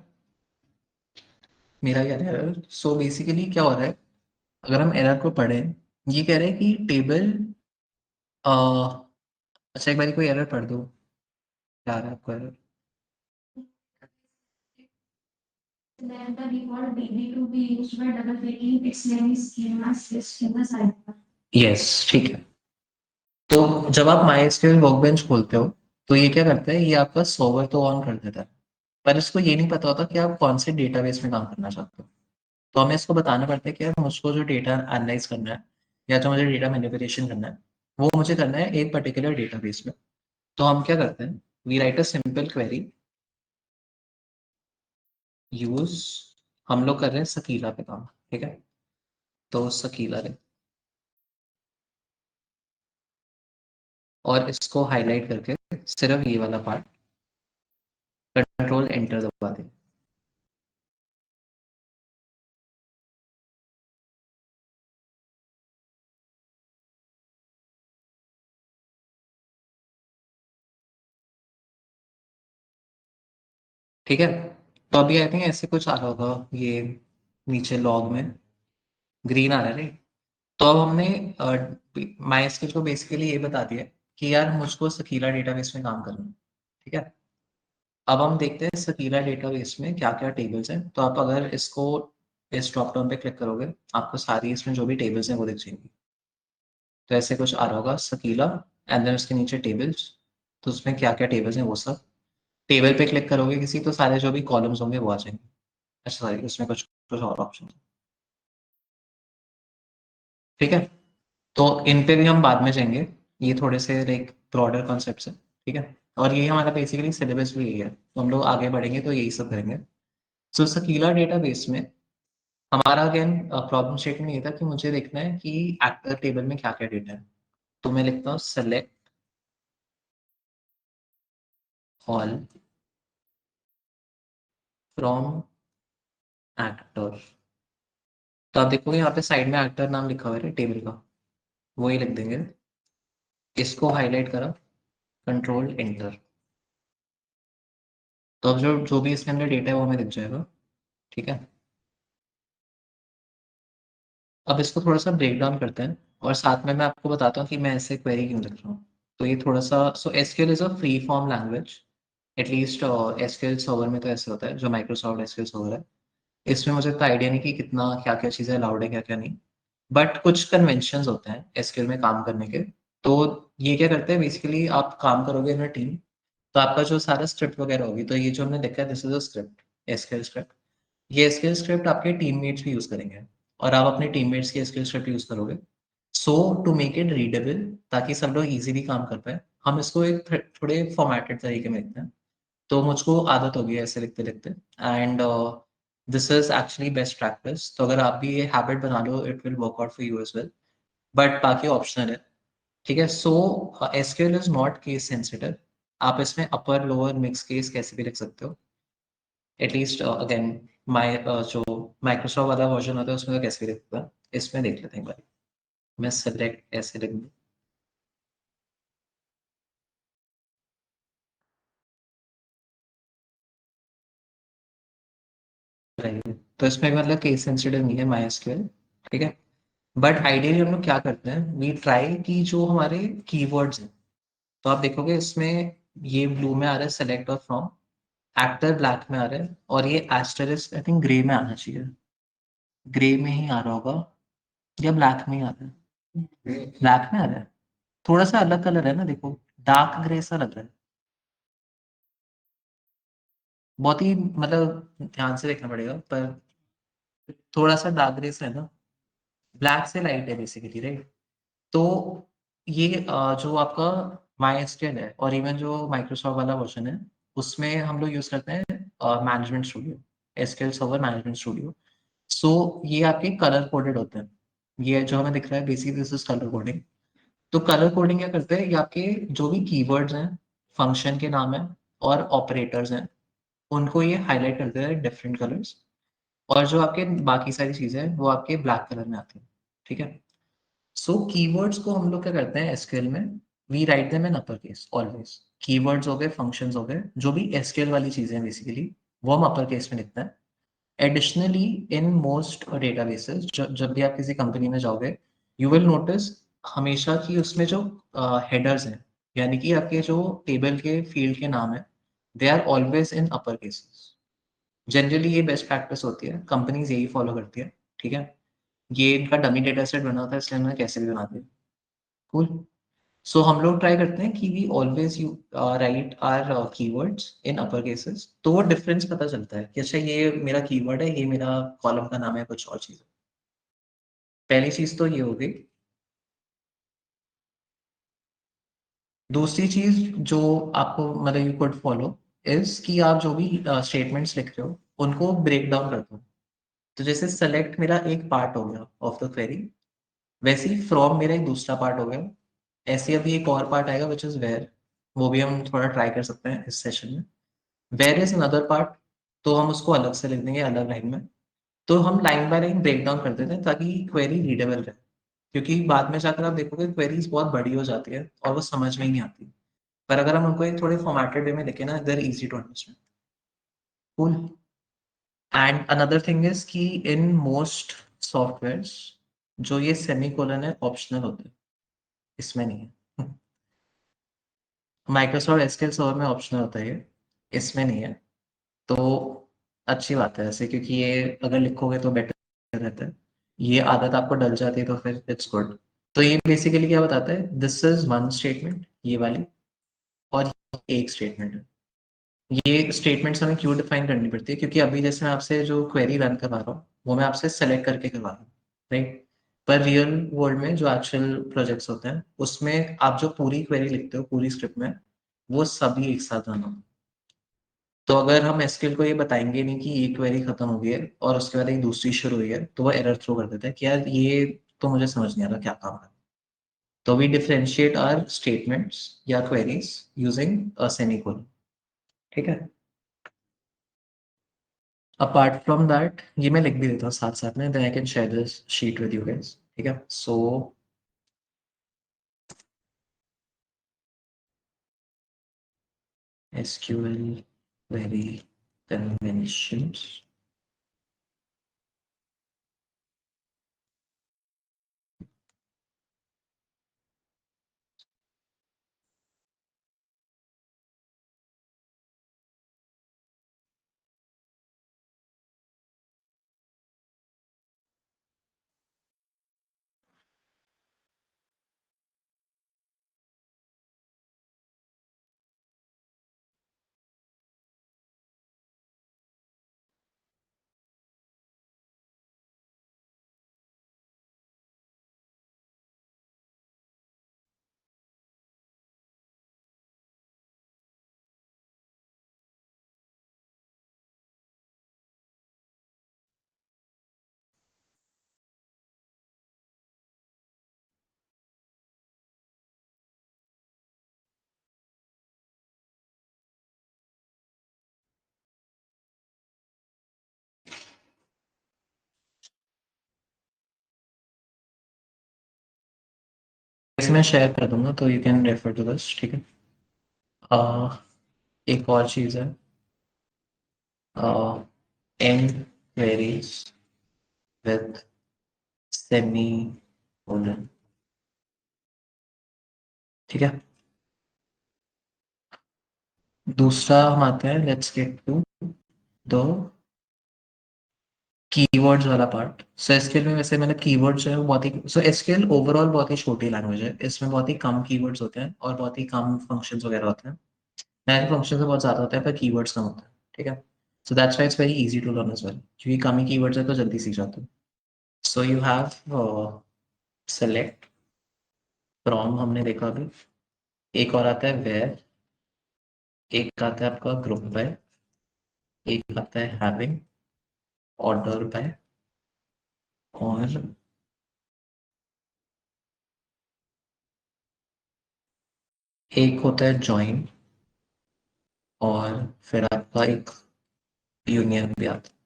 मेरा क्या एरर। सो बेसिकली क्या हो रहा है, अगर हम एरर को पढ़ें, ये कह रहे हैं कि टेबल, अच्छा एक बार कोई एरर पढ़ दो, क्या आ रहा है आपको error. Then the default DB to be used by double clicking its name is schemas list in the sidebar. Yes, ठीक है। तो जब आप माई एसक्यूएल वर्कबेंच खोलते हो, तो ये क्या करता है, ये आपका सर्वर तो ऑन कर देता है, पर इसको ये नहीं पता होता कि आप कौन से डेटाबेस में काम करना चाहते हो। तो हमें इसको बताना पड़ता है कि यार मुझको जो डेटा एनालाइज करना है या जो मुझे डेटा मैनिपुलेशन करना है, वो मुझे करना है एक पर्टिकुलर डेटाबेस में। तो हम क्या करते हैं, we write a simple query, use, हम लोग कर रहे हैं सकीला पे काम, ठीक है। तो सकीला ले, और इसको हाईलाइट करके सिर्फ ये वाला पार्ट, कंट्रोल एंटर दबा दें। ठीक है, तो अभी आई थिंक ऐसे कुछ आ रहा होगा, ये नीचे लॉग में ग्रीन आ रहा है, राइट। तो अब हमने माइस्क्ल को बेसिकली ये बता दिया कि यार मुझको सकीला डेटाबेस में काम करना है, ठीक है। अब हम देखते हैं सकीला डेटाबेस में क्या क्या टेबल्स हैं। तो आप अगर इसको इस ड्रॉप डाउन पे क्लिक करोगे, आपको सारी इसमें जो भी टेबल्स हैं वो दिख जाएंगी। तो ऐसे कुछ आ रहा होगा सकीला, एंड देन उसके नीचे टेबल्स, तो उसमें क्या क्या टेबल्स हैं वो सब। टेबल पे क्लिक करोगे किसी, तो सारे जो भी कॉलम्स होंगे वो आ जाएंगे। अच्छा सॉरी, उसमें कुछ कुछ और ऑप्शन, ठीक है। तो इन पे भी हम बाद में जाएंगे, ये थोड़े से लाइक ब्रॉडर कॉन्सेप्ट्स है, ठीक है। और ये हमारा बेसिकली सिलेबस भी यही है, तो हम लोग आगे बढ़ेंगे तो यही सब करेंगे। सो सकीला डेटाबेस में हमारा अगेन प्रॉब्लम स्टेटमेंट ये था कि मुझे देखना है कि एक्टर टेबल में क्या क्या डेटा है। तो मैं लिखता हूँ सेलेक्ट ऑल फ्रॉम एक्टर। तो आप देखोगे यहाँ पे साइड में एक्टर नाम लिखा हुआ है टेबल का, वही लिख देंगे। इसको हाईलाइट करा, कंट्रोल एंटर। तो अब जो जो भी इसके अंदर डेटा है वो हमें दिख जाएगा, ठीक है। अब इसको थोड़ा सा ब्रेक डाउन करते हैं, और साथ में मैं आपको बताता हूँ कि मैं ऐसे क्वेरी क्यों लिख रहा हूँ। तो ये थोड़ा सा, so SQL is a free form language, at least SQL server में तो ऐसे होता है, जो माइक्रोसॉफ्ट एसक्यूएल सर्वर है। इसमें मुझे इतना आइडिया नहीं कि कितना क्या क्या चीज़ें अलाउड है क्या क्या नहीं, बट कुछ कन्वेंशंस होते हैं एसक्यूएल में काम करने के। तो ये क्या करते हैं, बेसिकली आप काम करोगे इन अ टीम, तो आपका जो सारा स्क्रिप्ट वगैरह होगी, तो ये जो हमने देखा है this is a script, SQL script. ये एसक्यूएल स्क्रिप्ट आपके टीममेट्स भी यूज करेंगे, और आप अपने टीममेट्स की एसक्यूएल स्क्रिप्ट यूज करोगे। सो टू मेक इट रीडेबल, ताकि सब लोग इजीली काम कर पाए, हम इसको एक थोड़े फॉर्मेटेड तरीके में लिखते हैं। तो मुझको आदत हो गई है ऐसे लिखते लिखते, and this is actually best practice. तो अगर आप भी ये हैबिट बना लो, it will work out for you as well, but बाकी ऑप्शनल है, ठीक है। So SQL is not case sensitive, आप इसमें अपर लोअर मिक्स केस कैसे भी लिख सकते हो। एटलीस्ट अगेन माय जो माइक्रोसॉफ्ट वाला वर्जन होता है उसमें तो कैसे भी लिखता है, इसमें देख लेते हैं एक बार। मैं सेलेक्ट ऐसे लिख दूँ, रहेगा। तो इसमें मतलब केस सेंसिटिव नहीं है माई एसक्यूएल, ठीक है। बट आइडियली हम लोग क्या करते हैं, वी ट्राई कि जो हमारे कीवर्ड्स हैं, तो आप देखोगे इसमें ये ब्लू में आ रहा है सेलेक्ट और फ्रॉम, एक्टर ब्लैक में आ रहा है, और ये एस्टरिस्क आई थिंक ग्रे में आना चाहिए, ग्रे में ही आ रहा होगा, या ब्लैक में ही आ रहा है, ब्लैक में आ रहा है। थोड़ा सा अलग कलर है ना, देखो डार्क ग्रे सा लग रहा है, बहुत ही मतलब ध्यान से देखना पड़ेगा, पर थोड़ा सा डार्क ग्रे सा है ना, ब्लैक से लाइट है बेसिकली, राइट। तो ये जो आपका माई एसक्यूएल है, और इवन जो माइक्रोसॉफ्ट वाला वर्जन है, उसमें हम लोग यूज करते हैं management studio, SQL server management studio. So ये आपके कलर कोडेड होते हैं, ये जो हमें दिख रहा है basically this is colour coding. तो कलर कोडिंग क्या करते हैं, ये आपके जो भी कीवर्ड्स हैं, फंक्शन के नाम है, और ऑपरेटर्स हैं, उनको ये हाईलाइट करते हैं डिफरेंट कलर्स, और जो आपके बाकी सारी चीजें हैं वो आपके ब्लैक कलर में आती हैं, ठीक है। सो कीवर्ड्स को हम लोग क्या करते हैं एसक्यूएल में, we write them in upper case always. Keywords हो गए, फंक्शंस हो गए, जो भी एसक्यूएल वाली चीजें हैं बेसिकली, वो हम अपर केस में लिखते हैं। एडिशनली इन मोस्ट डेटाबेसेस जब भी आप किसी कंपनी में जाओगे, यू विल नोटिस हमेशा कि उसमें जो हेडर्स हैं, यानी कि आपके जो टेबल के फील्ड के नाम है, they are always in upper cases. Generally ये बेस्ट प्रैक्टिस होती है, कंपनीज यही फॉलो करती है। ठीक है, ये इनका डमी डेटा सेट बना था इसलिए उन्होंने कैसे भी बना दिया। कूल। सो हम लोग ट्राई करते हैं कि we always you write our keywords in upper cases, तो वो डिफरेंस पता चलता है कि अच्छा ये मेरा कीवर्ड है, ये मेरा कॉलम का नाम है, कुछ और चीज़। पहली चीज़ तो ये हो गई। दूसरी चीज़ जो आपको मतलब यू कुड फॉलो इज कि आप जो भी स्टेटमेंट्स लिख रहे हो उनको ब्रेक डाउन कर दो। तो जैसे सेलेक्ट मेरा एक पार्ट हो गया ऑफ द क्वेरी, वैसे ही फ्रॉम मेरा एक दूसरा पार्ट हो गया। ऐसे अभी एक और पार्ट आएगा विच इज़ वेयर, वो भी हम थोड़ा ट्राई कर सकते हैं इस सेशन में। वेयर इज अनदर पार्ट, तो हम उसको अलग से लिख देंगे अलग लाइन में। तो हम line by line break down कर देते हैं ताकि क्वेरी रीडेबल रहे, क्योंकि बाद में जाकर आप देखोगे क्वेरीज बहुत बड़ी हो जाती है और वो समझ में ही नहीं आती। पर अगर हम उनको एक थोड़े फॉर्मेटेड वे में लिखे ना, they're easy to understand. Cool. And another thing is कि इन मोस्ट सॉफ्टवेयर्स जो ये सेमीकोलन है ऑप्शनल होते हैं, इसमें नहीं है। माइक्रोसॉफ्ट एसक्यूएल सर्वर में ऑप्शनल होता है ये, इसमें नहीं है। तो अच्छी बात है ऐसे, क्योंकि ये अगर लिखोगे तो बेटर रहता है। ये आदत आपको डल जाती है तो फिर इट्स गुड। तो ये बेसिकली क्या बताता है, दिस इज वन स्टेटमेंट ये वाली, और ये एक स्टेटमेंट है। ये स्टेटमेंट्स हमें क्यों डिफाइन करनी पड़ती है, क्योंकि अभी जैसे मैं आपसे जो क्वेरी रन करवा रहा हूँ वो मैं आपसे सेलेक्ट करके करवा रहा हूँ, राइट। पर रियल वर्ल्ड में जो एक्चुअल प्रोजेक्ट्स होते हैं उसमें आप जो पूरी क्वेरी लिखते हो पूरी स्क्रिप्ट में, वो सभी एक साथ रन होते हैं। तो अगर हम एसक्यूएल को ये बताएंगे नहीं कि ये क्वेरी खत्म हो गई है और उसके बाद एक दूसरी शुरू हुई है, तो वो एरर थ्रो कर देता है कि यार ये तो मुझे समझ नहीं आ रहा क्या काम है। तो वी डिफरेंशिएट आवर स्टेटमेंट्स या क्वेरीज यूजिंग अ सेमीकोलन। ठीक है। अपार्ट फ्रॉम दैट ये मैं लिख भी देता हूँ साथ साथ में, then I can share this sheet with you guys. ठीक है। So SQL query conventions. इसे मैं शेयर कर दूंगा तो you can refer to this. ठीक है। एक और चीज़ है, एंड क्वेरीज विद सेमीकोलन। ठीक है। दूसरा हम आते हैं, let's get to the keywords वाला पार्ट। सो एसक्यूएल में वैसे मैंने कीवर्ड्स जो है वो बहुत ही, सो एसक्यूएल ओवरऑल बहुत ही छोटी लैंग्वेज है, इसमें बहुत ही कम कीवर्ड्स होते हैं और बहुत ही कम फंक्शंस वगैरह होते हैं। मैंने फंक्शंस बहुत ज़्यादा होते हैं पर कीवर्ड्स कम होते हैं। ठीक है। So that's why it's very easy to learn as well, क्योंकि कम ही कीवर्ड्स है तो जल्दी सीख जाते हैं। So you have select, from हमने देखा अभी, एक और आता है वेयर, एक आता है आपका ग्रुप बाय, एक आता है हैविंग, ऑर्डर बाय, और एक होता है ज्वाइन, और फिर आपका एक यूनियन भी आता है।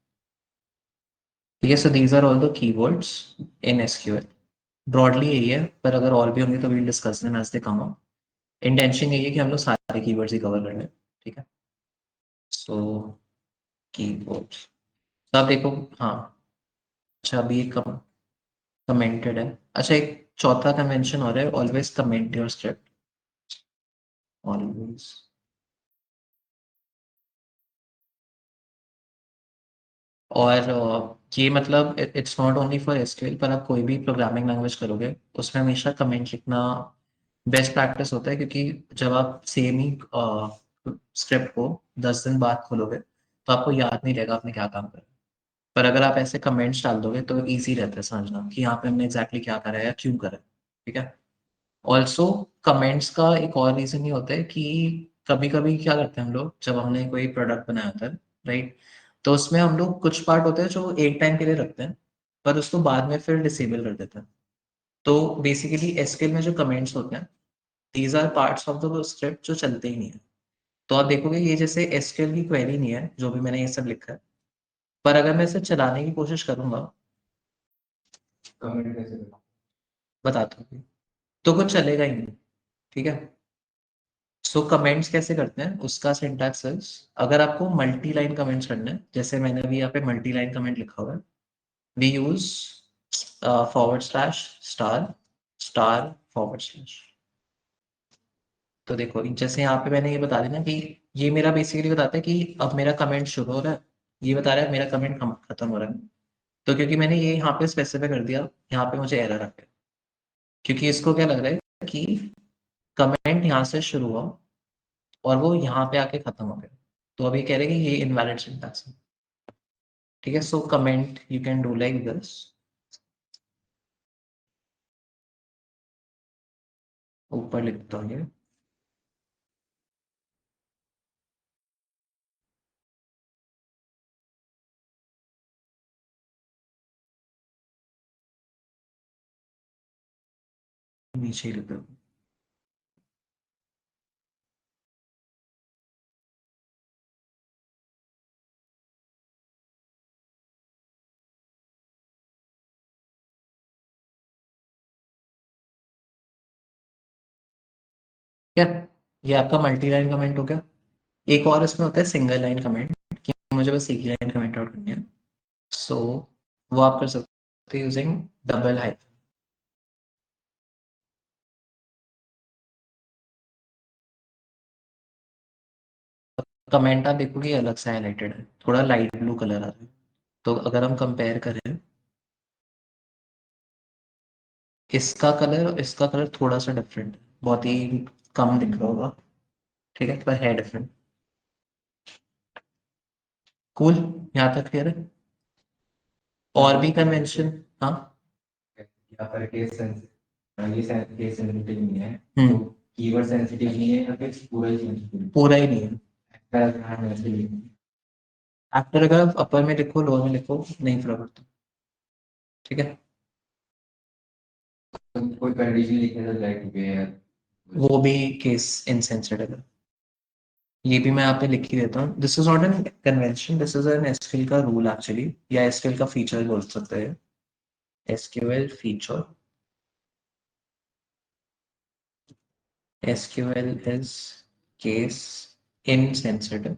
ठीक है। So these are all the keywords in SQL. Broadly यही है, पर अगर और भी होंगे तो we'll discuss them as they come up. Intention यही है कि हम लोग सारे कीवर्ड्स ही कवर कर लें। ठीक है। So keyboard. तो आप देखो, हाँ, अच्छा अभी एक कमेंटेड है। अच्छा, एक चौथा कन्वेंशन और है, always comment your script. Always. और ये मतलब it's not only for SQL, पर आप कोई भी प्रोग्रामिंग लैंग्वेज करोगे उसमें हमेशा कमेंट लिखना बेस्ट प्रैक्टिस होता है, क्योंकि जब आप सेम ही स्क्रिप्ट को 10 दिन बाद खोलोगे तो आपको याद नहीं रहेगा आपने क्या काम करा। पर अगर आप ऐसे कमेंट्स डाल दोगे तो ईजी रहता है समझना कि यहाँ पे हमने एग्जैक्टली क्या करा है या क्यों करा है। ठीक है। ऑल्सो कमेंट्स का एक और रीज़न ये होता है कि कभी-कभी क्या करते हैं हम लोग, जब हमने कोई प्रोडक्ट बनाया होता है, राइट? तो उसमें हम लोग कुछ पार्ट होते हैं जो एक टाइम के लिए रखते हैं, पर उसको बाद में फिर डिसेबल कर देते हैं। तो बेसिकली एसक्यूएल में जो कमेंट्स होते हैं, these are parts of the script जो चलते ही नहीं है। तो आप देखोगे ये जैसे एसक्यूएल की क्वेरी नहीं है, जो भी मैंने ये सब लिखा है, पर अगर मैं इसे चलाने की कोशिश करूँगा, कमेंट कैसे करें? बताता हूँ, तो कुछ चलेगा ही नहीं। ठीक है? सो कमेंट्स कैसे करते हैं उसका सिंटैक्स इज, अगर आपको मल्टी लाइन कमेंट्स करने हैं, जैसे मैंने अभी यहाँ पे मल्टी लाइन कमेंट लिखा हुआ है, we use forward slash star star forward slash. तो देखो जैसे यहाँ पे मैंने ये बता देना कि ये मेरा बेसिकली बताता है कि अब मेरा कमेंट शुरू हो रहा है, ये बता रहा है मेरा कमेंट खत्म हो रहा है। तो क्योंकि मैंने ये यहाँ पे स्पेसिफाई कर दिया, यहाँ पे मुझे एरर आ गया, क्योंकि इसको क्या लग रहा है कि कमेंट यहाँ से शुरू हुआ और वो यहाँ पे आके खत्म हो गया। तो अभी कह रहे हैं कि ये इनवैलिड सिंटैक्स है। ठीक है। So comment you can do like this, ऊपर लिखता हूँ ये, नीचे ही लिखता हूँ। क्या, ये आपका मल्टी लाइन कमेंट हो गया। एक और इसमें होता है सिंगल लाइन कमेंट, कि मुझे बस एक ही लाइन कमेंट आउट करनी है। सो वो आप कर सकते हैं यूजिंग डबल हाइफन। कमेंट आप देखोगे ये अलग से हाईलाइटेड है, थोड़ा लाइट ब्लू कलर आ रहा है। तो अगर हम कंपेयर करें, इसका कलर थोड़ा सा डिफरेंट है, बहुत ही कम दिख रहा होगा। ठीक है, पर है डिफरेंट। कूल, यहाँ तक क्लियर है। और भी कन्वेंशन। हाँ। यहाँ पर केस सेंसिटिव, ये केस सेंसिटिव नहीं है, हम्म। तो कीवर्ड सेंसिटिव नहीं है या फिर पूरा ही सेंसिटिव पूरा ही नहीं है। है? एक्टर अगर आप अपर में लिखो लोअर में लिखो नहीं फर्क पड़ता। ठीक है। कोई कंडीशन लिखने से लाइक पे है। वो भी केस इनसेंसिटिव है। ये भी मैं यहाँ पे लिख ही देता हूँ, this is not an convention, this is an SQL का रूल एक्चुअली, या एसक्यूएल का फीचर बोल सकते हैं। SQL feature, SQL is case insensitive.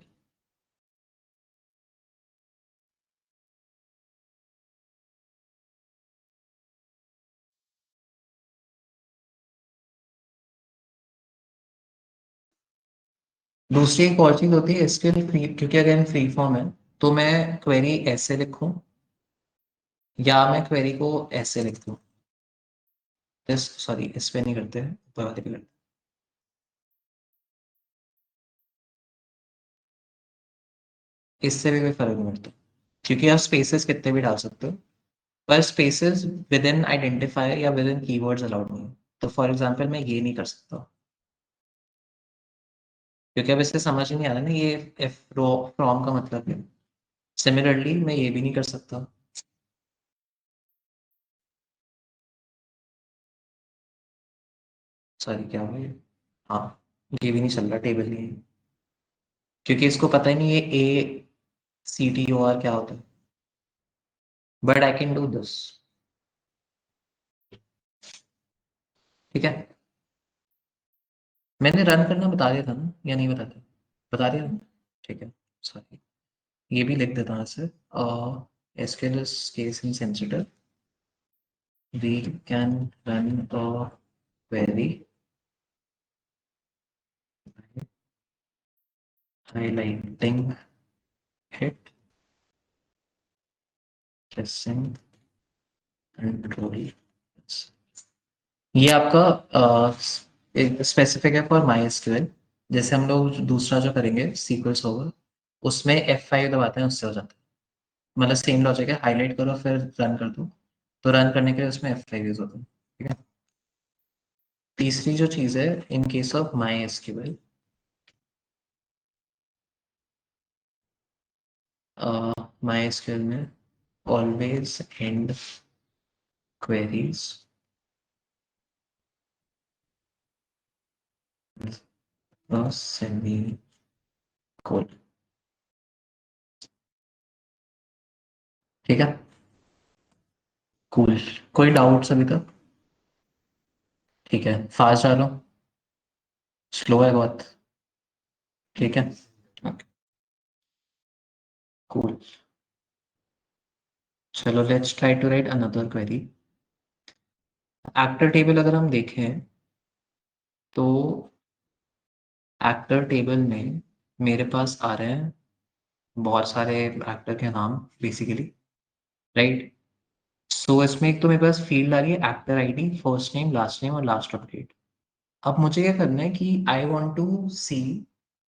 दूसरी एक और चीज होती है एसक्यूएल फ्री, क्योंकि अगर फ्री फॉर्म है तो मैं क्वेरी ऐसे लिखूं या मैं क्वेरी को ऐसे लिख दूं। इस सॉरी इस पे नहीं करते हैं, ऊपर वाले पे करते हैं। इससे भी कोई फर्क नहीं पड़ता, क्योंकि आप स्पेसेस कितने भी डाल सकते हो, पर स्पेसेस विद इन आइडेंटिफायर या विद इन कीवर्ड्स अलाउड नहीं है। तो फॉर एग्जांपल मैं ये नहीं कर सकता, क्योंकि अब इससे समझ ही नहीं आ रहा ना ये एफ फ्रॉम का मतलब है। सिमिलरली मैं ये भी नहीं कर सकता। सॉरी क्या हुआ ये, हाँ, ये भी नहीं चल रहा, टेबल नहीं है, क्योंकि इसको पता ही नहीं ये ए सी टी ओ आर क्या होता है। But I can do this. ठीक है। मैंने रन करना बता दिया था ना, या नहीं बताया? बता दिया ना? ठीक है। सॉरी। ये भी लिख देता हूँ ऐसे, SQL is case insensitive. We can run a query highlighting it, pressing control. ये आपका स्पेसिफिक है फॉर माई एसक्यूएल। जैसे हम लोग दूसरा जो करेंगे सीक्वल सर्वर, उसमें F5 दबाते हैं, उससे हो जाता है। मतलब सेम लॉजिक है, हाईलाइट करो फिर रन कर दो, तो रन करने के लिए उसमें F5 यूज होता है। ठीक है। तीसरी जो चीज़ है, in case of my SQL, my SQL में ऑलवेज एंड क्वेरीज सेमी कोल। ठीक है, कूल। कोई डाउट्स अभी तक? ठीक है, फास्ट डालो, स्लो है बहुत। ठीक है, कूल। चलो let's try to write another query. Actor table अगर हम देखें तो एक्टर टेबल में मेरे पास आ रहे हैं बहुत सारे एक्टर के नाम बेसिकली, राइट। सो इसमें एक तो मेरे पास फील्ड आ रही है एक्टर आईडी, फर्स्ट नेम और लास्ट ऑफ डेट। अब मुझे क्या करना है कि I want to see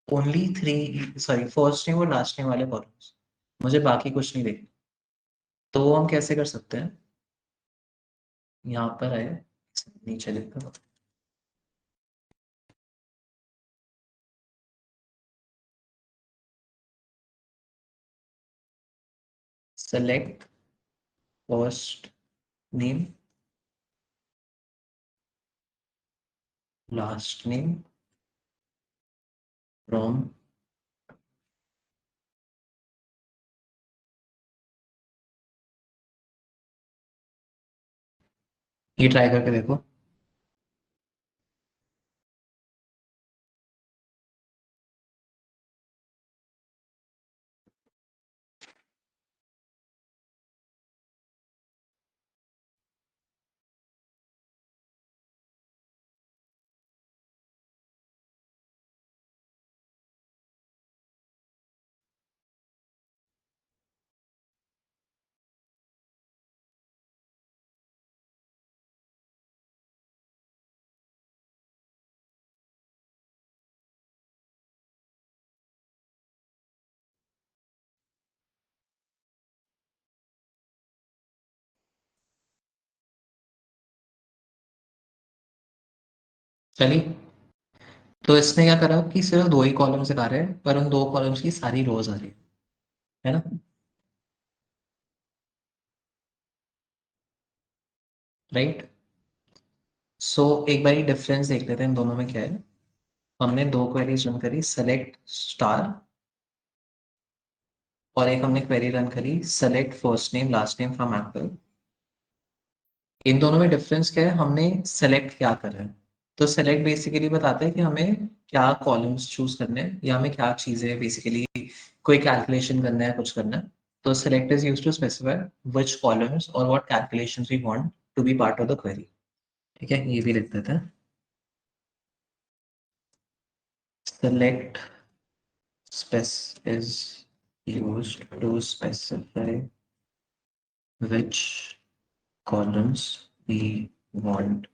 only three, sorry first name और लास्ट नेम वाले कॉलम्स, मुझे बाकी कुछ नहीं देखना। तो हम कैसे कर सकते हैं, यहाँ पर आए, नीचे लिखकर select first name last name from, ये ट्राई करके देखो। चलिए, तो इसने क्या करा कि सिर्फ दो ही कॉलम्स दिखा रहे हैं, पर उन दो कॉलम्स की सारी रोज आ रही है ना। राइट। सो एक बार डिफरेंस देख लेते हैं इन दोनों में क्या है। हमने दो क्वेरीज रन करी, सेलेक्ट स्टार, और एक हमने क्वेरी रन करी select first name last name from actor. इन दोनों में डिफरेंस क्या है, हमने सेलेक्ट क्या कर रहे हैं। तो सेलेक्ट बेसिकली बताता है कि हमें क्या कॉलम्स चूज करने हैं या हमें क्या चीजें बेसिकली कोई कैलकुलेशन करना है, कुछ करना है। तो select is used to specify which columns और what calculations we want to be part of the query. ठीक है, ये भी लिख देते हैं। Select spec is used to specify which columns we want.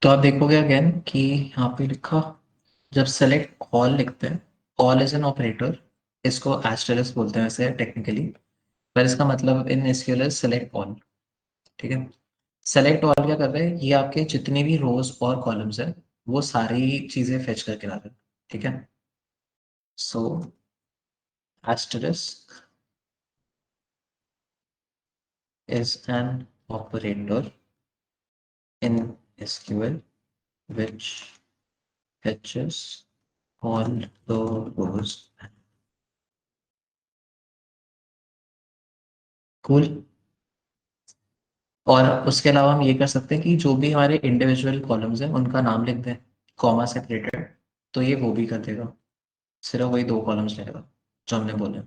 तो आप देखोगे अगेन कि यहाँ पे लिखा, जब सेलेक्ट ऑल लिखते हैं, ऑल इज एन ऑपरेटर, इसको एस्टेरिस्क बोलते हैं वैसे टेक्निकली, पर इसका मतलब in SQL is select all. ठीक है, सेलेक्ट ऑल क्या कर रहे हैं, ये आपके जितने भी रोज और कॉलम्स है वो सारी चीजें फेच करके ला रहे हैं। ठीक है, सो asterisk is an operator in SQL which fetches all the rows. Cool. और उसके अलावा हम ये कर सकते हैं कि जो भी हमारे इंडिविजुअल कॉलम्स हैं उनका नाम लिख दें, कॉमा सेपरेटेड, तो ये वो भी कर देगा, सिर्फ वही 2 कॉलम्स रहेगा जो हमने बोले।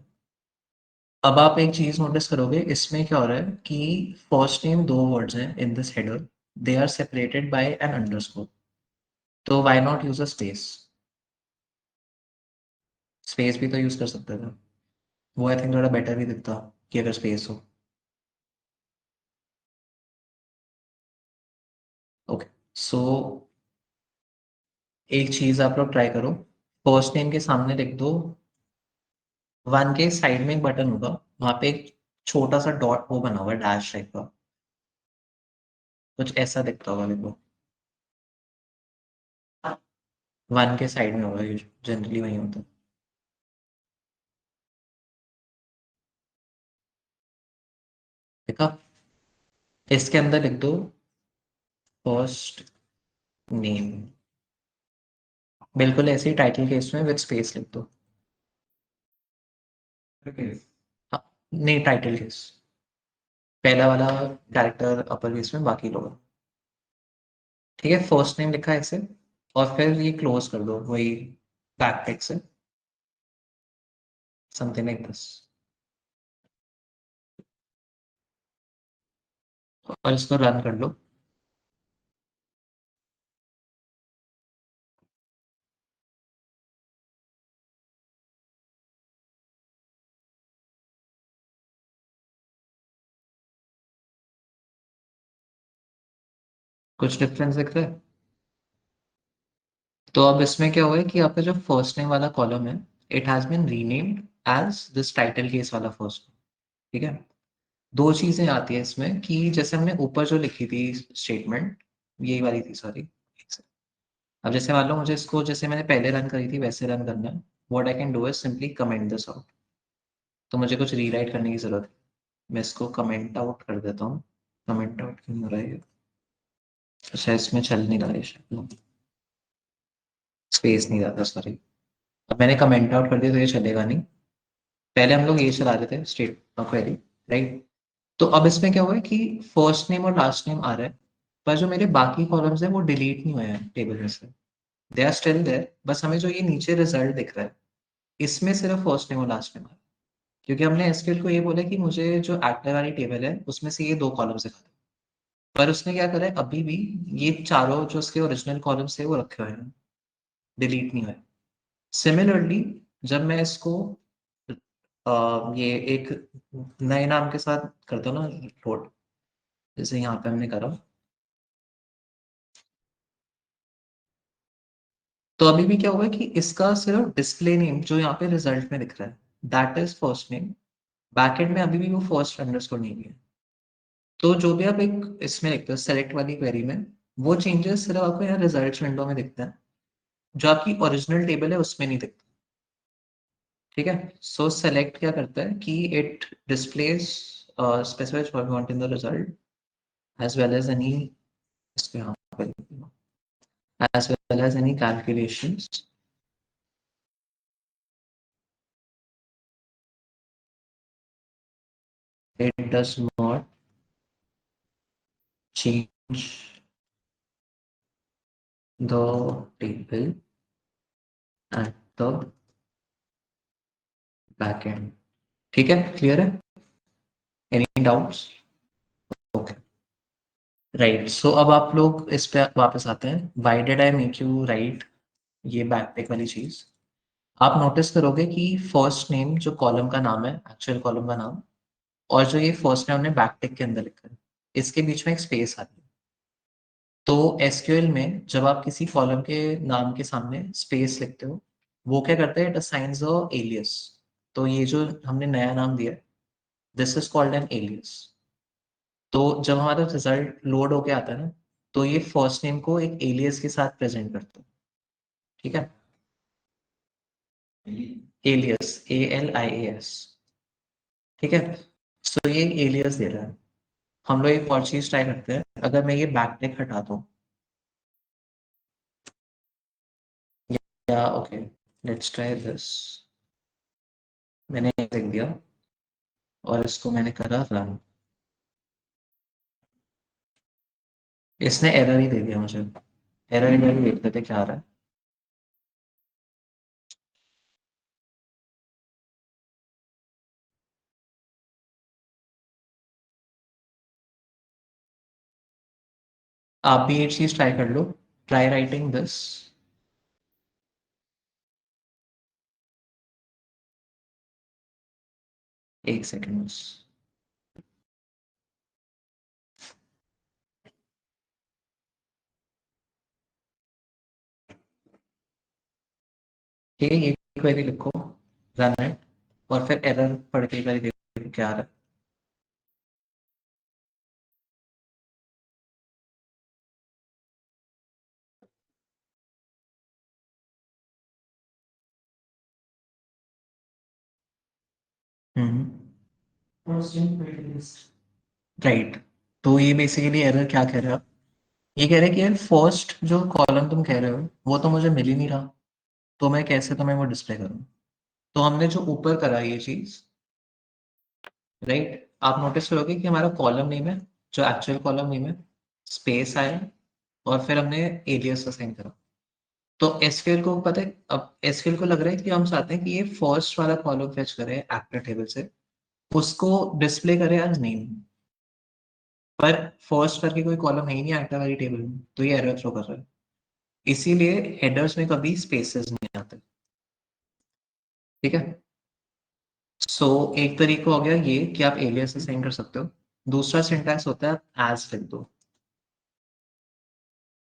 अब आप एक चीज नोटिस करोगे, इसमें क्या हो रहा है कि फर्स्ट नेम 2 वर्ड्स हैं in this header, they are separated by an underscore, तो why not use a space? Space भी तो यूज कर सकते थे, वो आई थिंक थोड़ा बेटर भी दिखता कि अगर स्पेस हो। ओके, सो एक चीज आप लोग ट्राई करो, फर्स्ट नेम के सामने लिख दो, 1 के साइड में एक बटन होगा, वहां पे एक छोटा सा डॉट वो बना हुआ है, डैश टाइप का, कुछ ऐसा दिखता होगा देखो, 1 के साइड में होगा, जनरली वही होता है। देखा? इसके अंदर लिख दो फर्स्ट नेम, बिल्कुल ऐसे ही टाइटल केस में विद स्पेस लिख दो। ओके। हाँ, नहीं टाइटल केस, पहला वाला कैरेक्टर अपर केस में, बाकी लोग। ठीक है, फर्स्ट नेम लिखा है ऐसे, और फिर ये क्लोज कर दो वही बैक टिक से, समथिंग लाइक दिस, और इसको रन कर लो। कुछ डिफरेंस दिख रहा है? तो अब इसमें क्या हुआ है कि आपका जो फर्स्ट नेम वाला कॉलम है, it has been renamed as this title case वाला फर्स्ट। ठीक है, 2 चीजें आती है इसमें कि जैसे हमने ऊपर जो लिखी थी स्टेटमेंट, यही वाली थी सॉरी, अब जैसे मान लो मुझे इसको जैसे मैंने पहले रन करी थी वैसे रन करना है, what I can do is simply comment this out, तो मुझे कुछ रीराइट करने की जरूरत है, मैं इसको कमेंट आउट कर देता हूँ। कमेंट आउट क्यों हो रहा है ये? अच्छा, इसमें चल नहीं रहा है शायद, स्पेस नहीं जाता सॉरी। अब मैंने कमेंट आउट कर दिया तो ये चलेगा नहीं, पहले हम लोग ये चला रहे थे स्टेट क्वेरी, राइट? तो अब इसमें क्या हुआ है कि फर्स्ट नेम और लास्ट नेम आ रहा है, पर जो मेरे बाकी कॉलम्स हैं वो डिलीट नहीं हुए हैं टेबल में से, दे आर स्टिल देयर, बस हमें जो ये नीचे रिजल्ट दिख रहा है इसमें सिर्फ फर्स्ट नेम और लास्ट नेम आ रहा है, क्योंकि हमने एसक्यूएल को ये बोला कि मुझे जो एक्टिव वाली टेबल है उसमें से ये 2 कॉलम्स दिखा दो, पर उसने क्या करा है अभी भी, ये चारों जो उसके ओरिजिनल कॉलम्स थे वो रखे हुए हैं, डिलीट नहीं हुए। सिमिलरली जब मैं इसको ये एक नए नाम के साथ करता हूँ ना लोड, जैसे यहाँ पे हमने करा, तो अभी भी क्या हुआ है कि इसका सिर्फ डिस्प्ले नेम जो यहाँ पे रिजल्ट में दिख रहा है, that is first name, backend में अभी भी वो फर्स्ट अंडरस्कोर नहीं है। तो जो भी आप एक इसमें लिखते हो सेलेक्ट वाली क्वेरी में, वो चेंजेस सिर्फ आपको यहाँ रिजल्ट्स विंडो में दिखते हैं, जो आपकी ओरिजिनल टेबल है उसमें नहीं दिखता। ठीक है, सो सेलेक्ट क्या करता है कि it displays specifies what we want in the result as well as any, इसको यहाँ पे as well as any calculations it does not change the table at the back end। ठीक है, क्लियर है? Any doubts? ओके, राइट, सो अब आप लोग इस पे वापस आते हैं, why did I make you right ये बैकटिक वाली चीज। आप नोटिस करोगे कि फर्स्ट नेम जो कॉलम का नाम है, एक्चुअल कॉलम का नाम, और जो ये फर्स्ट नेम हमने बैकटिक के अंदर लिखा है, इसके बीच में एक स्पेस आती है। तो एसक्यूएल में जब आप किसी कॉलम के नाम के सामने स्पेस लिखते हो, वो क्या करता है, इट असाइंस अ एलियस। तो ये जो हमने नया नाम दिया, this is called an alias. तो जब हमारा रिजल्ट लोड होके आता है ना, तो ये फर्स्ट नेम को एक एलियस के साथ प्रेजेंट करता है। ठीक है, एलियस, ALIAS। ठीक है, सो ये एलियस दे रहा है। हम लोग एक और चीज ट्राई करते हैं, अगर मैं ये बैकटिक हटा दूं, या ओके, लेट्स ट्राई दिस, मैंने लिख दिया और इसको मैंने करा रन। इसने एरर ही दे दिया मुझे। एरर ही देख लेते क्या आ रहा है। आप भी एक चीज ट्राई कर लो। Try writing this. एक सेकेंड बस। ठीक है, ये क्वेरी लिखो, रन इट, और फिर एरर पढ़ के क्वेरी देखो क्या आ रहा है। राइट। तो ये बेसिकली एरर क्या कह रहे हो आप? ये कह रहे हैं कि यार फर्स्ट जो कॉलम तुम कह रहे हो वो तो मुझे मिल ही नहीं रहा, तो मैं कैसे तुम्हें वो डिस्प्ले करूँ? तो हमने जो ऊपर करा ये चीज, राइट, आप नोटिस करोगे कि हमारा कॉलम नेम है, जो एक्चुअल कॉलम नेम है, स्पेस आया, और फिर हमने एलियास असाइन करा। तो एसक्यूएल को पता है, अब एसक्यूएल को लग रहा है कि हम चाहते हैं कि ये फर्स्ट वाला कॉलम फेच करे एक्टर टेबल से, उसको डिस्प्ले करे एज नेम। पर फर्स्ट करके कोई कॉलम है ही नहीं एक्टर वाली टेबल में, तो ये एरर थ्रो कर रहा है। इसीलिए हेडर्स में कभी स्पेसेस नहीं आते। ठीक है। सो एक तरीका हो गया ये कि आप एलियास असाइन कर सकते हो। दूसरा सिंटैक्स होता है एज लिख दो।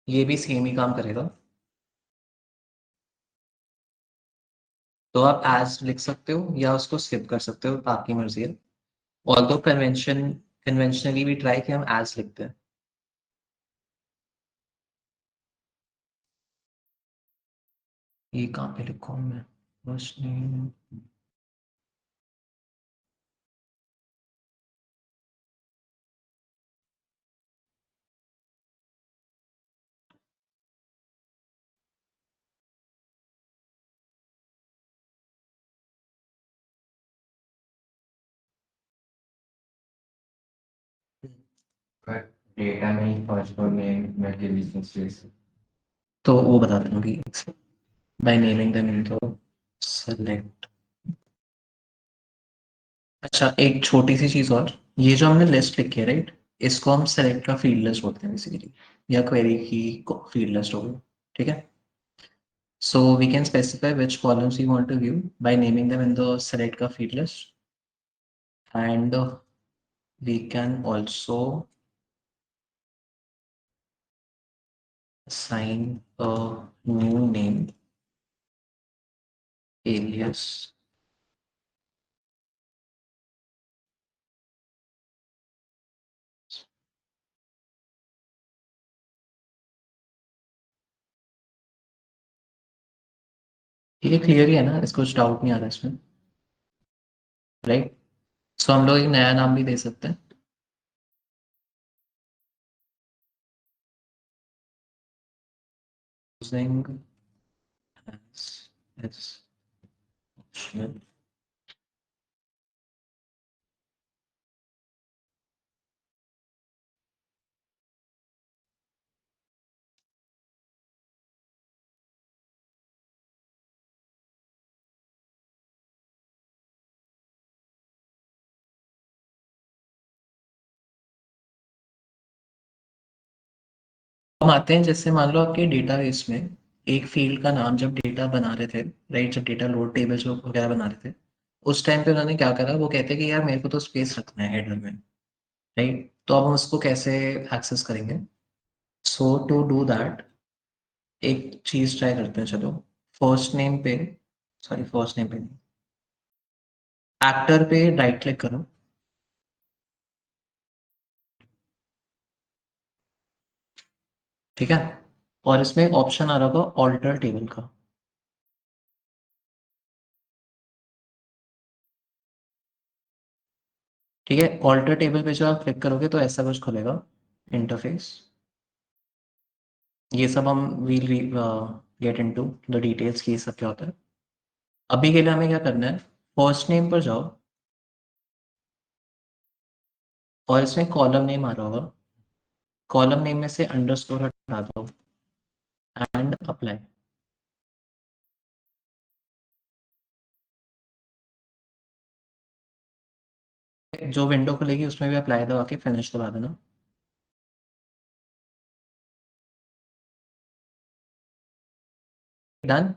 ये भी सेम ही काम करेगा। तो आप एज लिख सकते हो या उसको स्किप कर सकते हो, आपकी मर्जी है। ऑल्दो कन्वेंशनली भी ट्राई कि हम एज लिखते हैं। ये कहाँ पे लिखा हूँ मैं? बस नहीं। पर डेटा में ही फर्स्ट और नेम में के बीच में स्पेस। तो वो बताता हूँ कि बाय नेमिंग द नेम तो सेलेक्ट। अच्छा, एक छोटी सी चीज और, ये जो हमने लिस्ट लिखी है राइट, इसको हम सेलेक्ट का फील्ड लिस्ट बोलते हैं बेसिकली, या क्वेरी की फील्ड लिस्ट होगी। ठीक है। So we can specify which columns you want to view by naming them in the select का field list, and we can also assign a new name alias। ये clear ही है ना, इसको कुछ डाउट नहीं आ रहा इसमें, राइट? सो हम लोग एक नया नाम भी दे सकते हैं, using as optional। हम आते हैं, जैसे मान लो आपके डेटाबेस में एक फील्ड का नाम, जब डेटा बना रहे थे, राइट, जब डेटा लोड टेबल्स वगैरह बना रहे थे, उस टाइम पे उन्होंने क्या करा, वो कहते हैं कि यार मेरे को तो स्पेस रखना है हेडर में, राइट? तो अब हम उसको कैसे एक्सेस करेंगे? सो टू डू दैट एक चीज ट्राई करते हैं, चलो। फर्स्ट नेम पे, सॉरी फर्स्ट नेम पे नहीं, एक्टर पे राइट क्लिक करो। ठीक है। और इसमें एक ऑप्शन आ रहा होगा ऑल्टर टेबल का। ठीक है, ऑल्टर टेबल पे जो आप क्लिक करोगे तो ऐसा कुछ खुलेगा इंटरफेस। ये सब हम will get into the details की, ये सब क्या होता है। अभी के लिए हमें क्या करना है, फर्स्ट नेम पर जाओ, और इसमें कॉलम नेम आ रहा होगा, कॉलम नेम में से अंडरस्कोर हटा दो एंड अप्लाई। जो विंडो खुलेगी उसमें भी अप्लाई दबा के फिनिश दबा देना। डन।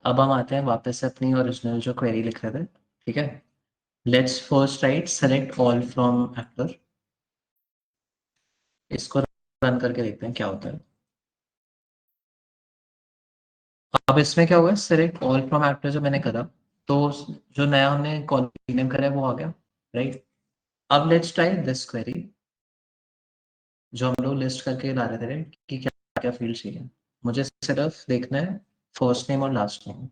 अब हम आते हैं वापस से अपनी ओरिजिनल जो क्वेरी लिख रहे थे, ठीक है। Let's first right select all from actor. इसको रन करके देखते हैं क्या होता है। अब इसमें क्या होगा, सेलेक्ट ऑल फ्रॉम एक्टर जो मैंने करा, तो जो नया हमने कॉलम नेम करा है वो आ गया, राइट। अब लेट्स ट्राई दिस क्वेरी जो हम लोग लिस्ट करके ला रहे थे, right? कि क्या क्या फील्ड चाहिए। मुझे सिर्फ देखना है फर्स्ट नेम और लास्ट नेम।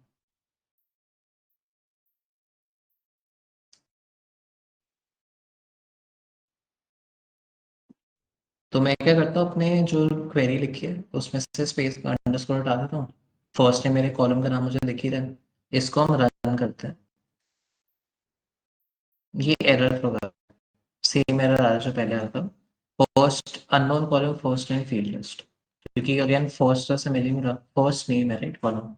तो मैं क्या करता हूँ, अपने जो क्वेरी लिखी है उसमें से स्पेस अंडरस्कोर हटा देता हूँ। फर्स्ट नेम मेरे कॉलम का नाम मुझे लिख ही रहा है। इसको हम रन करते हैं। ये एरर होगा, सेम एरर आ रहा है जो पहले आया था। First unknown column first name field list, क्योंकि अगेन फर्स्ट से मिल ही नहीं रहा, फर्स्ट नेम है राइट कॉलम।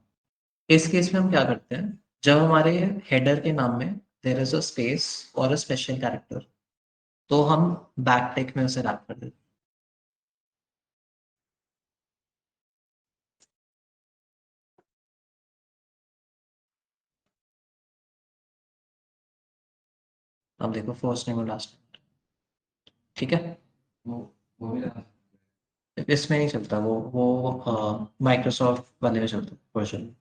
इस केस में हम क्या करते हैं, जब हमारे हेडर के नाम में देयर इज अ स्पेस और अ स्पेशल कैरेक्टर, तो हम बैक टिक में उसे रैप कर देते हैं। अब देखो फर्स्ट नेम और लास्ट नेम, ठीक है। वो वो भी लगा इसमें नहीं चलता, वो माइक्रोसॉफ्ट वाले में चलता वर्जन।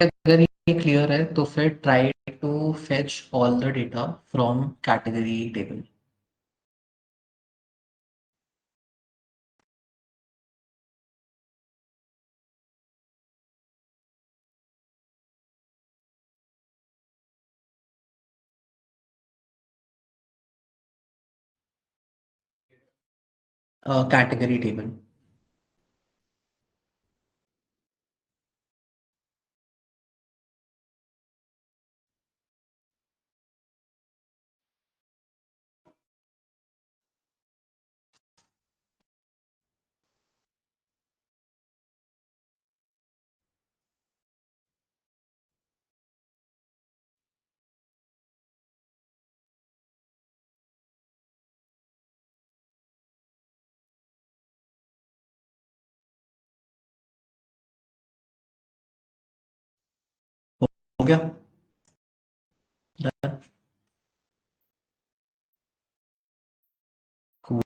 अगर ये क्लियर है तो फिर try to fetch all the data from category table. Category table. हो गया। Done. Cool.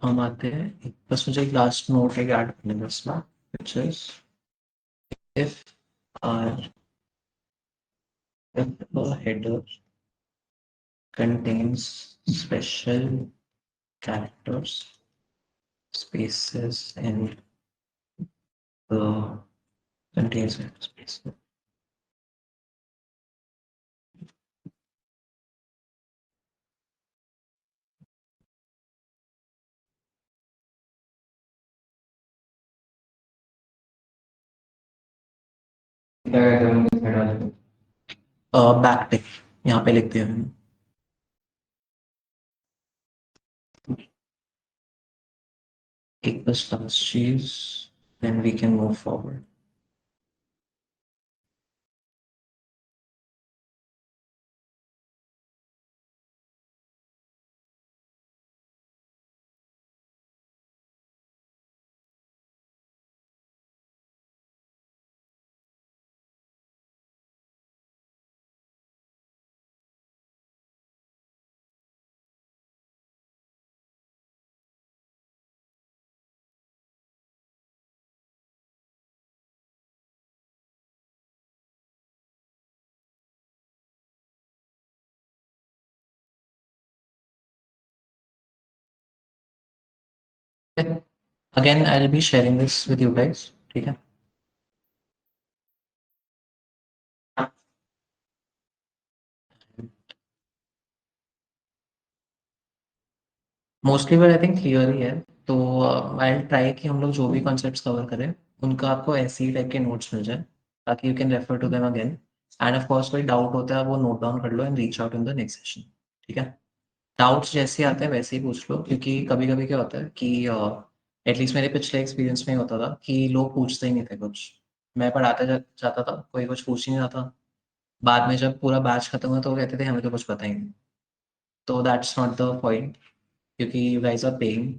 हम आते हैं, बस मुझे एक लास्ट नोट एक ऐड करने का इसमें, which is if our if a header contains special characters, spaces and the contains space. क्या कहते हैं उनके थ्रेड वाले को? बैक टिक यहाँ पे लिख दिया मैंने। एक बस लास्ट चीज, then we can move forward. Again I will be sharing this with you guys, ठीक है? Mostly but I think clear ही है। तो आई ट्राई कि हम लोग जो भी कॉन्सेप्ट्स कवर करें उनका आपको ऐसे ही टाइप के नोट्स मिल जाए, ताकि you can refer to them again. And of course कोई डाउट होता है वो नोट डाउन कर लो and reach out in the next session, ठीक है? डाउट्स जैसे आते हैं वैसे ही पूछ लो, क्योंकि कभी कभी क्या होता है कि एटलीस्ट मेरे पिछले एक्सपीरियंस में ही होता था कि लोग पूछते ही नहीं थे कुछ। मैं पढ़ाते जाता था, कोई कुछ पूछ ही नहीं रहा था। बाद में जब पूरा बैच खत्म हुआ तो वो कहते थे हमें तो कुछ पता ही नहीं। तो दैट्स नॉट द पॉइंट, क्योंकि you guys are paying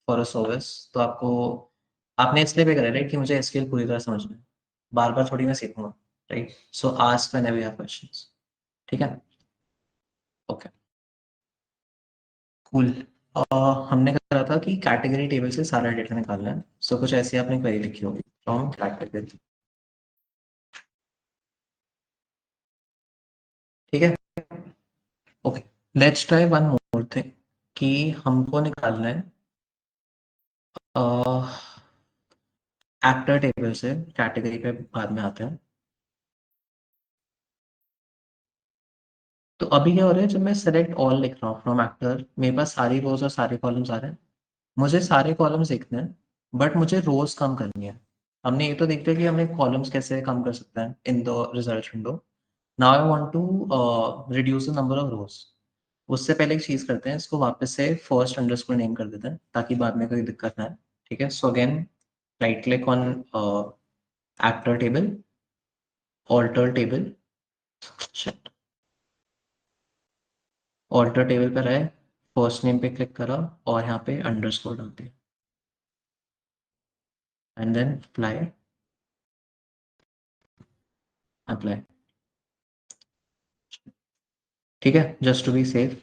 for a service. तो आपको, आपने इसलिए पे करा है राइट कि मुझे एसक्यूएल पूरी तरह समझना है, बार बार थोड़ी मैं सीखूंगा, right? So ask whenever you have questions, ठीक है? Okay, cool. हमने करा था कि कैटेगरी टेबल से सारा डेटा निकालना है। सो कुछ ऐसी आपने क्वेरी लिखी होगी फ्रॉम कैटेगरी, ठीक है? Okay, let's try one more thing कि हमको निकालना है एक्टर टेबल से। कैटेगरी पे बाद में आते हैं। तो अभी क्या हो रहा है, जब मैं सेलेक्ट ऑल लिख रहा हूँ फ्रॉम एक्टर, मेरे पास सारी रोज और सारे कॉलम्स आ रहे हैं। मुझे सारे कॉलम्स देखने हैं, बट मुझे रोज कम करनी है। हमने ये तो देख लिया कि हमने कॉलम्स कैसे कम कर सकते हैं in the result window. Now I want to reduce the number of rows. उससे पहले एक चीज करते हैं, इसको वापस से फर्स्ट अंडरस्कोर नेम कर देते हैं ताकि बाद में कोई दिक्कत ना आए, ठीक है? So again right click on actor table, alter table, alter table पर आए, फर्स्ट नेम पे क्लिक करा और यहाँ पे अंडरस्कोर डाल दिया एंड देन अप्लाई, अप्लाई, ठीक है? Just to be safe.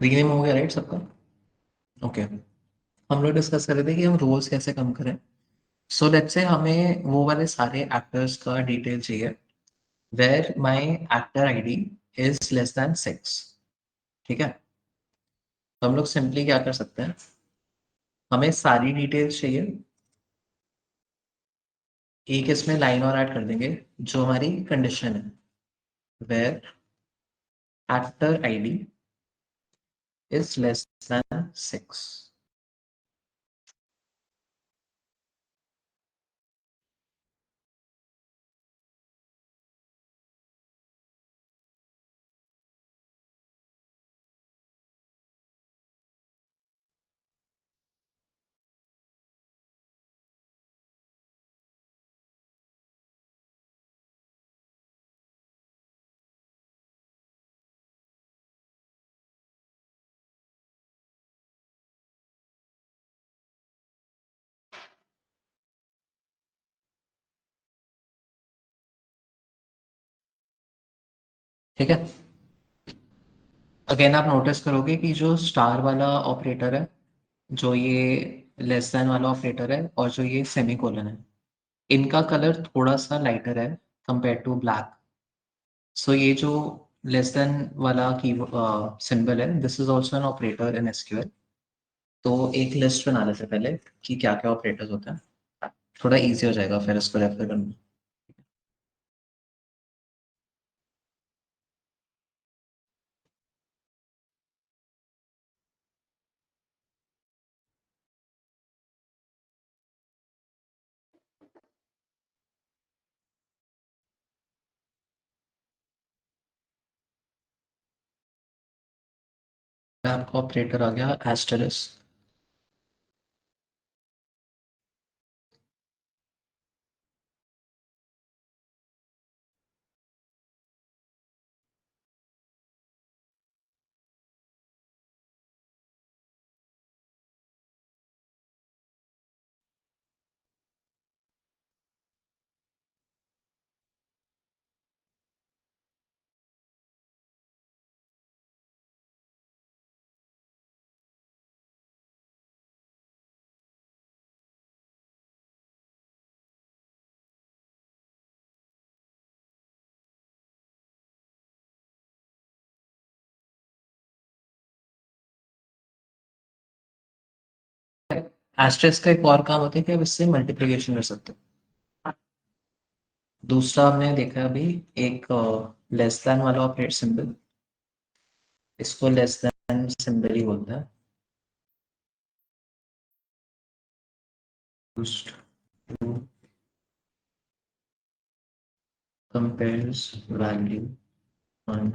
Rename हो गया राइट सबका? ओके, हम लोग डिस्कस कर रहे थे कि हम रोल्स कैसे कम करें। सो लेट्स से हमें वो वाले सारे एक्टर्स का डिटेल चाहिए where my actor ID is less than 6, ठीक है? तो हम लोग सिंपली क्या कर सकते हैं, हमें सारी डिटेल्स चाहिए, एक इसमें लाइन और ऐड कर देंगे जो हमारी कंडीशन है, where actor ID is less than 6। ठीक है, अगेन आप नोटिस करोगे कि जो स्टार वाला ऑपरेटर है, जो ये लेस देन वाला ऑपरेटर है और जो ये सेमीकोलन है, इनका कलर थोड़ा सा लाइटर है कंपेयर टू ब्लैक। सो ये जो लेस देन वाला की सिंबल है, this is also an operator in SQL. तो एक लिस्ट बना लेते हैं पहले कि क्या क्या ऑपरेटर्स होते हैं, थोड़ा इजी हो जाएगा फिर इसको रेफर करना। आपका ऑपरेटर आ गया एस्टेरिस। एस्टेरिस्क का एक और काम होता है कि आप इससे मल्टीप्लिकेशन कर सकते हो। दूसरा हमने देखा अभी एक लेस देन वाला ऑपरेट सिंबल, इसको लेस देन सिंबल ही बोलता है। Used to compares value on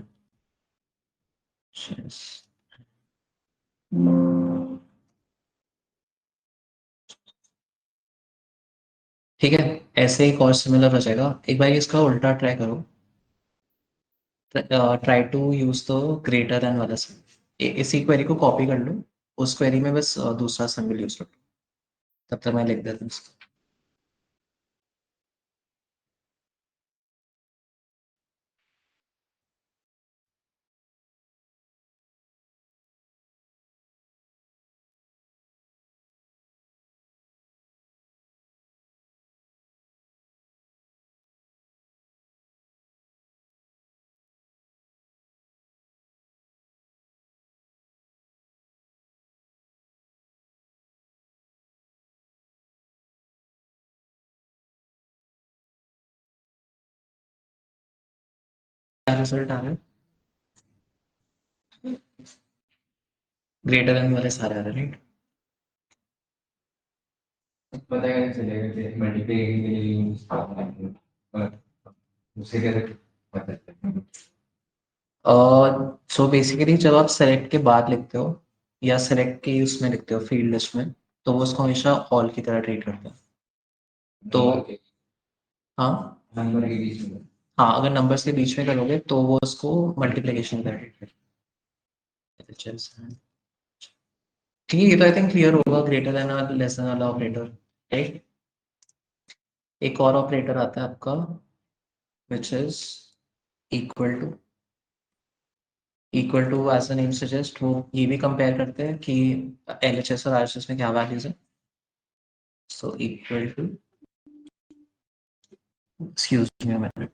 chess। ठीक है, ऐसे एक और सिमिलर हो जाएगा। एक बार इसका उल्टा ट्राई करो, try to use the greater than वाला सिंबल। इसी क्वेरी को कॉपी कर लो, उस क्वेरी में बस दूसरा सिंबल यूज कर लो। तब तक मैं लिख देता हूँ इसको। क्या रिजल्ट आ रहा है? ग्रेटर देन वाले सारे आ रहे हैं, राइट? पता कैसे चलेगा कि मल्टीप्लिकेशन के लिए यूज करना है, मतलब उससे कैसे पता चलेगा? सो बेसिकली जब आप सेलेक्ट के बाद लिखते हो या सेलेक्ट के उसमें लिखते हो फील्ड लिस्ट में, तो वो उसको हमेशा ऑल की तरह ट्रीट करते हैं। तो हाँ, नंबर के बीच में हाँ, अगर नंबर्स के बीच में करोगे तो वो उसको मल्टीप्लिकेशन की तरह ट्रीट करते हैं। ठीक है, ये तो आई थिंक क्लियर होगा, ग्रेटर देन और लेस देन वाला ऑपरेटर, राइट? एक और ऑपरेटर आता है आपका which is equal to. Equal to as the name suggest, वो ये भी कंपेयर करते हैं कि एलएचएस और आरएचएस में क्या वैल्यूज है। So equal to, excuse me a minute,